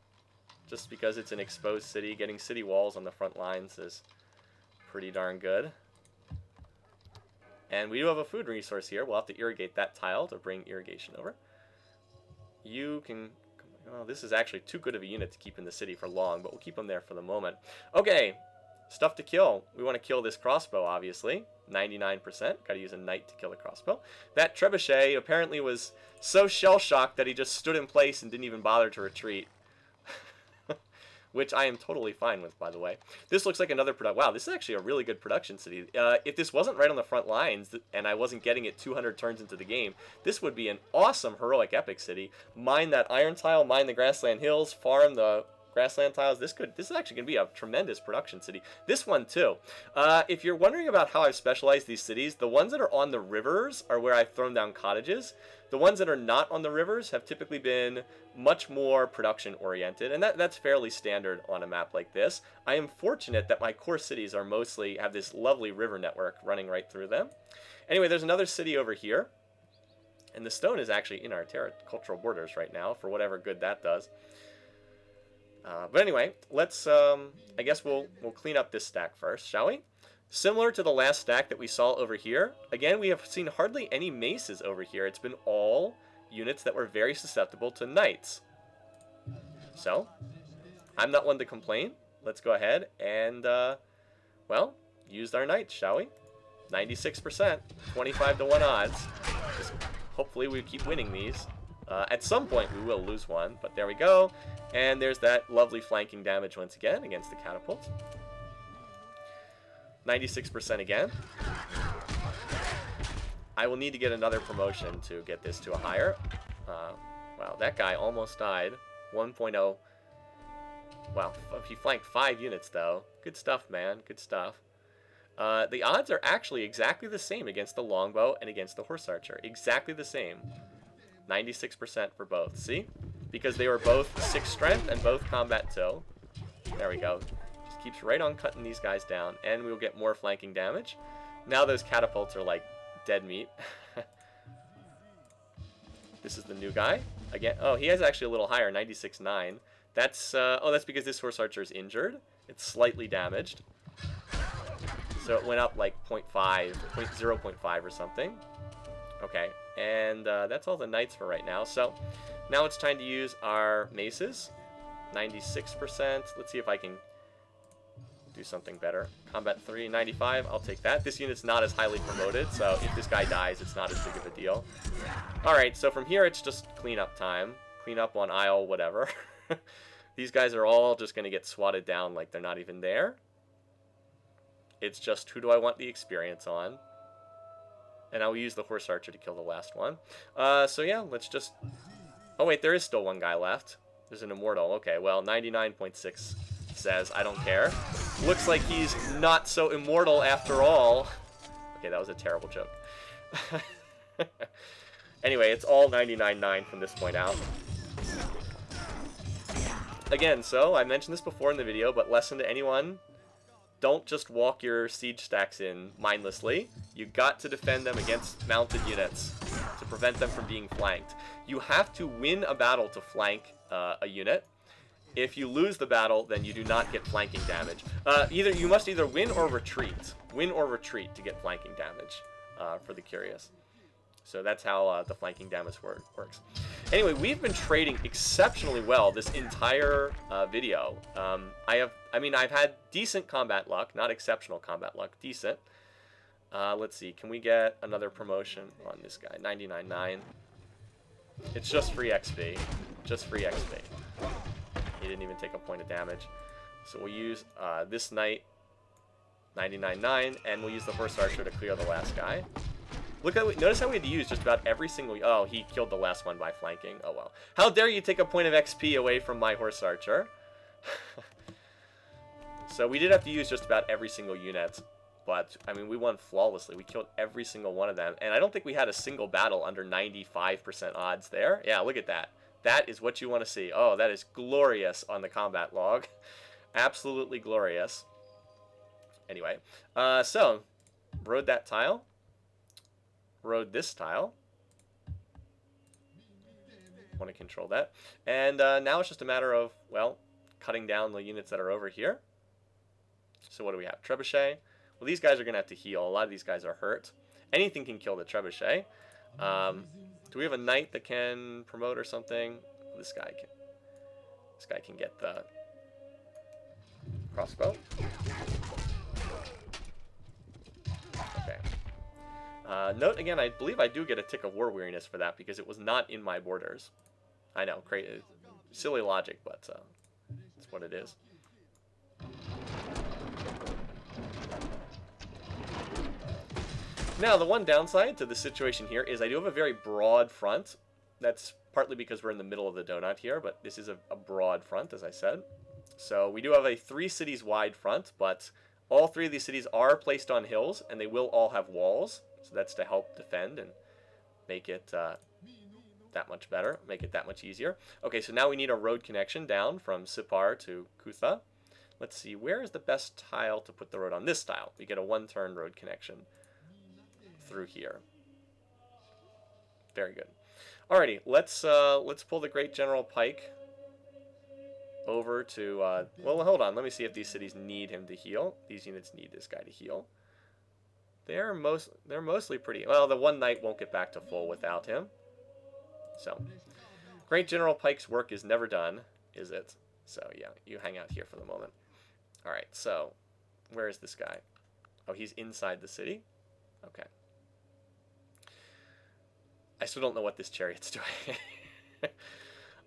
Just because it's an exposed city. Getting city walls on the front lines is pretty darn good. And we do have a food resource here. We'll have to irrigate that tile to bring irrigation over. You can... Oh, this is actually too good of a unit to keep in the city for long, but we'll keep them there for the moment. Okay, stuff to kill. We want to kill this crossbow, obviously. 99%. Got to use a knight to kill the crossbow. That trebuchet apparently was so shell-shocked that he just stood in place and didn't even bother to retreat. which I am totally fine with, by the way. This looks like another wow, this is actually a really good production city. If this wasn't right on the front lines and I wasn't getting it 200 turns into the game, this would be an awesome heroic epic city. Mine that iron tile, mine the grassland hills, farm the grassland tiles. This is actually going to be a tremendous production city. This one too. If you're wondering about how I've specialized these cities, the ones that are on the rivers are where I've thrown down cottages. The ones that are not on the rivers have typically been much more production oriented, and that's fairly standard on a map like this. I am fortunate that my core cities are mostly have this lovely river network running right through them. Anyway, there's another city over here, and the stone is actually in our territorial borders right now for whatever good that does. But anyway, let's, I guess we'll clean up this stack first, shall we? Similar to the last stack that we saw over here, again, we have seen hardly any maces over here. It's been all units that were very susceptible to knights. So, I'm not one to complain. Let's go ahead and, well, use our knights, shall we? 96%, 25 to 1 odds. Just hopefully we keep winning these. At some point we will lose one, but there we go. And there's that lovely flanking damage once again against the catapult. 96% again. I will need to get another promotion to get this to a higher. Wow, that guy almost died. 1.0. Wow, he flanked 5 units though. Good stuff, man. Good stuff. The odds are actually exactly the same against the longbow and against the horse archer. Exactly the same. 96% for both. See? Because they were both 6 strength and both combat 2. There we go. Just keeps right on cutting these guys down. And we'll get more flanking damage. Now those catapults are like dead meat. This is the new guy. Again, oh, he has actually a little higher, 96.9. That's, oh, that's because this horse archer is injured. It's slightly damaged. So it went up like 0.5 or something. Okay, and that's all the knights for right now. So now it's time to use our maces. 96%. Let's see if I can do something better. Combat 3, 95. I'll take that. This unit's not as highly promoted, so if this guy dies, it's not as big of a deal. Alright, so from here, it's just cleanup time. Clean up on aisle, whatever. These guys are all just going to get swatted down like they're not even there. It's just, who do I want the experience on? And I will use the horse archer to kill the last one. So yeah, let's just... Oh wait, there is still one guy left. There's an immortal. Okay, well, 99.6 says, I don't care. Looks like he's not so immortal after all. Okay, that was a terrible joke. Anyway, it's all 99.9 from this point out. Again, so I mentioned this before in the video, but lesson to anyone: don't just walk your siege stacks in mindlessly. You got to defend them against mounted units to prevent them from being flanked. You have to win a battle to flank a unit. If you lose the battle, then you do not get flanking damage. You must either win or retreat. Win or retreat to get flanking damage, for the curious. So that's how the flanking damage works. Anyway, we've been trading exceptionally well this entire video. I've had decent combat luck, not exceptional combat luck, decent. Let's see, can we get another promotion on this guy? 99.9. It's just free XP. Just free XP. He didn't even take a point of damage. So we'll use this knight, 99.9, and we'll use the horse archer to clear the last guy. Notice how we had to use just about every single... Oh, he killed the last one by flanking. Oh, well. How dare you take a point of XP away from my horse archer? So we did have to use just about every single unit. But, I mean, we won flawlessly. We killed every single one of them. And I don't think we had a single battle under 95% odds there. Yeah, look at that. That is what you want to see. Oh, that is glorious on the combat log. Absolutely glorious. Anyway, so, rode that tile. Rode this tile. Want to control that. And now it's just a matter of, well, cutting down the units that are over here. So what do we have? Trebuchet. Well, these guys are going to have to heal. A lot of these guys are hurt. Anything can kill the trebuchet. Do we have a knight that can promote or something? This guy can get the crossbow. Okay. Note again, I believe I do get a tick of war weariness for that because it was not in my borders. I know, silly logic, but That's what it is. Now, the one downside to the situation here is I do have a very broad front. That's partly because we're in the middle of the donut here, but this is a broad front, as I said. So we do have a 3 cities wide front, but all 3 of these cities are placed on hills, and they will all have walls. So that's to help defend and make it that much better, make it that much easier. Okay, so now we need a road connection down from Sipar to Kutha. Let's see, where is the best tile to put the road on? This tile. We get a 1-turn road connection through here. Very good. Alrighty, let's pull the Great General Pike over to, well, hold on. Let me see if these cities need him to heal. These units need this guy to heal. They're mostly pretty, well, the 1 knight won't get back to full without him. So, Great General Pike's work is never done, is it? So, yeah, you hang out here for the moment. Alright, so, where is this guy? Oh, he's inside the city? Okay. I still don't know what this chariot's doing.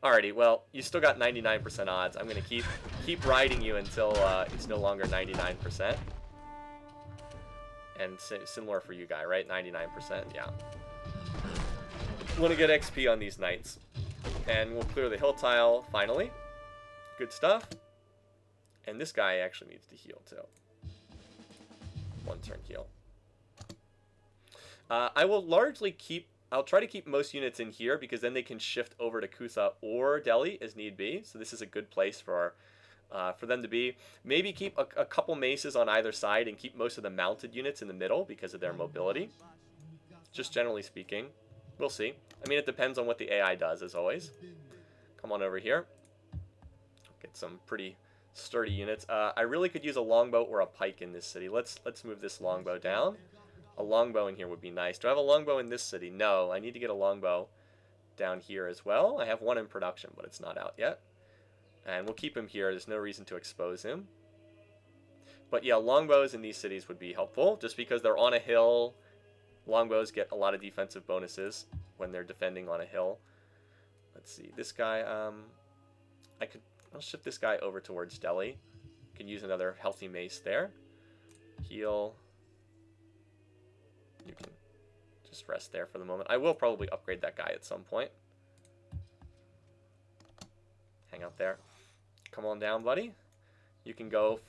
Alrighty, well, you still got 99% odds. I'm going to keep riding you until it's no longer 99%. And similar for you, guy, right? 99%, yeah. Want to get XP on these knights. And we'll clear the hill tile, finally. Good stuff. And this guy actually needs to heal, too. 1-turn heal. I will largely keep... I'll try to keep most units in here because then they can shift over to Kutha or Delhi as need be. So this is a good place for them to be. Maybe keep a couple maces on either side and keep most of the mounted units in the middle because of their mobility. Just generally speaking. We'll see. I mean, it depends on what the AI does, as always. Come on over here. Get some pretty sturdy units. I really could use a longbow or a pike in this city. Let's move this longbow down. A longbow in here would be nice. Do I have a longbow in this city? No, I need to get a longbow down here as well. I have 1 in production, but it's not out yet. And we'll keep him here. There's no reason to expose him. But yeah, longbows in these cities would be helpful, just because they're on a hill. Longbows get a lot of defensive bonuses when they're defending on a hill. Let's see, this guy, I'll shift this guy over towards Delhi. Can use another healthy mace there. Heal. You can just rest there for the moment. I will probably upgrade that guy at some point. Hang out there. Come on down, buddy. You can go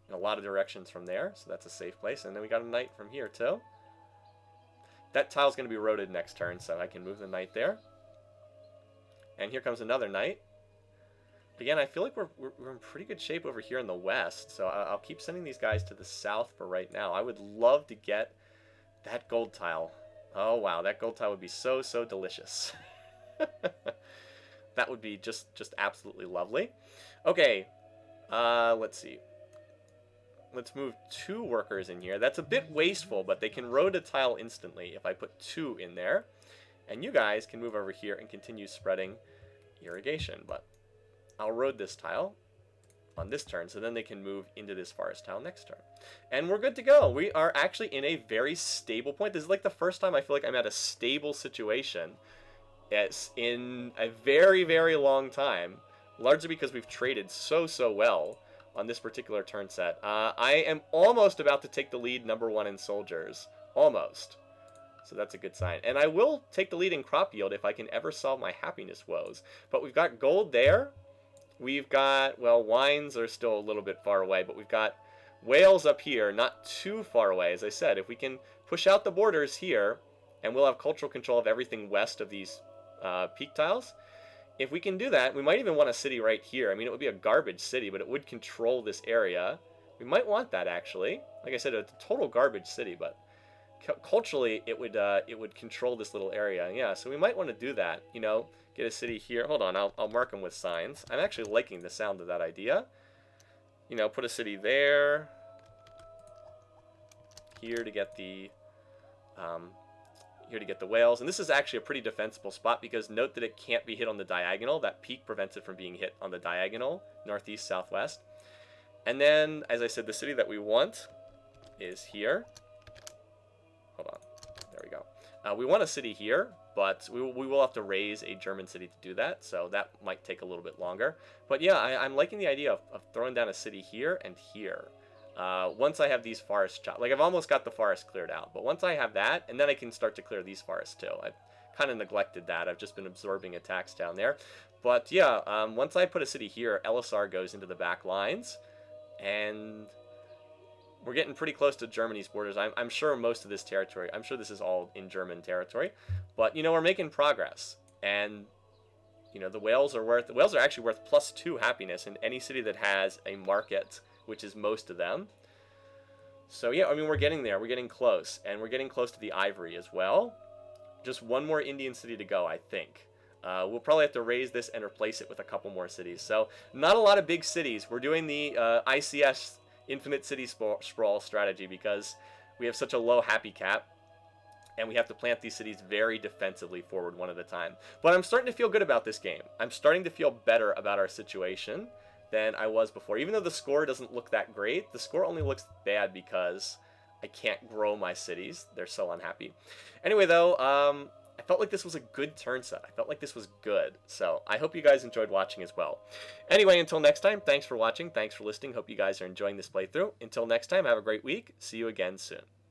in a lot of directions from there, so that's a safe place. And then we got a knight from here, too. That tile's going to be roaded next turn, so I can move the knight there. And here comes another knight. Again, I feel like we're in pretty good shape over here in the west, so I'll keep sending these guys to the south for right now. I would love to get that gold tile. Oh, wow, that gold tile would be so, so delicious. That would be just absolutely lovely. Okay, let's see. Let's move 2 workers in here. That's a bit wasteful, but they can road a tile instantly if I put 2 in there. And you guys can move over here and continue spreading irrigation. But I'll road this tile on this turn, so then they can move into this forest tile next turn. And we're good to go. We are actually in a very stable point. This is like the first time I feel like I'm at a stable situation in a very, very long time. Largely because we've traded so well on this particular turn set. I am almost about to take the lead #1 in soldiers. Almost. So that's a good sign. And I will take the lead in crop yield if I can ever solve my happiness woes. But we've got gold there. We've got, well, wines are still a little bit far away, but we've got whales up here, not too far away. As I said, if we can push out the borders here, and we'll have cultural control of everything west of these peak tiles. If we can do that, we might even want a city right here. I mean, it would be a garbage city, but it would control this area. We might want that, actually. Like I said, it's a total garbage city, but culturally, it would control this little area. Yeah, so we might want to do that, you know, get a city here. Hold on, I'll mark them with signs. I'm actually liking the sound of that idea. You know, put a city there. Here to get the... here to get the whales. And this is actually a pretty defensible spot because note that it can't be hit on the diagonal. That peak prevents it from being hit on the diagonal, northeast, southwest. And then, as I said, the city that we want is here. Hold on. There we go. We want a city here but we will have to raise a German city to do that, so that might take a little bit longer. But yeah, I'm liking the idea of throwing down a city here and here. Once I have these forests chopped, like I've almost got the forest cleared out, but once I have that, and then I can start to clear these forests too. I've kind of neglected that. I've just been absorbing attacks down there. But yeah, once I put a city here, LSR goes into the back lines, and we're getting pretty close to Germany's borders. I'm sure most of this territory, I'm sure this is all in German territory, but you know, we're making progress. And you know, the whales are actually worth +2 happiness in any city that has a market, which is most of them. So yeah, I mean, we're getting there. We're getting close, and we're getting close to the ivory as well. Just one more Indian city to go, I think. We'll probably have to raise this and replace it with a couple more cities. So not a lot of big cities. We're doing the ICS Infinite City Sprawl strategy because we have such a low happy cap, and we have to plant these cities very defensively forward one at a time. But I'm starting to feel good about this game. I'm starting to feel better about our situation than I was before. Even though the score doesn't look that great, the score only looks bad because I can't grow my cities. They're so unhappy. Anyway, though, I felt like this was a good turn set. I felt like this was good. So I hope you guys enjoyed watching as well. Anyway, until next time, thanks for watching. Thanks for listening. Hope you guys are enjoying this playthrough. Until next time, have a great week. See you again soon.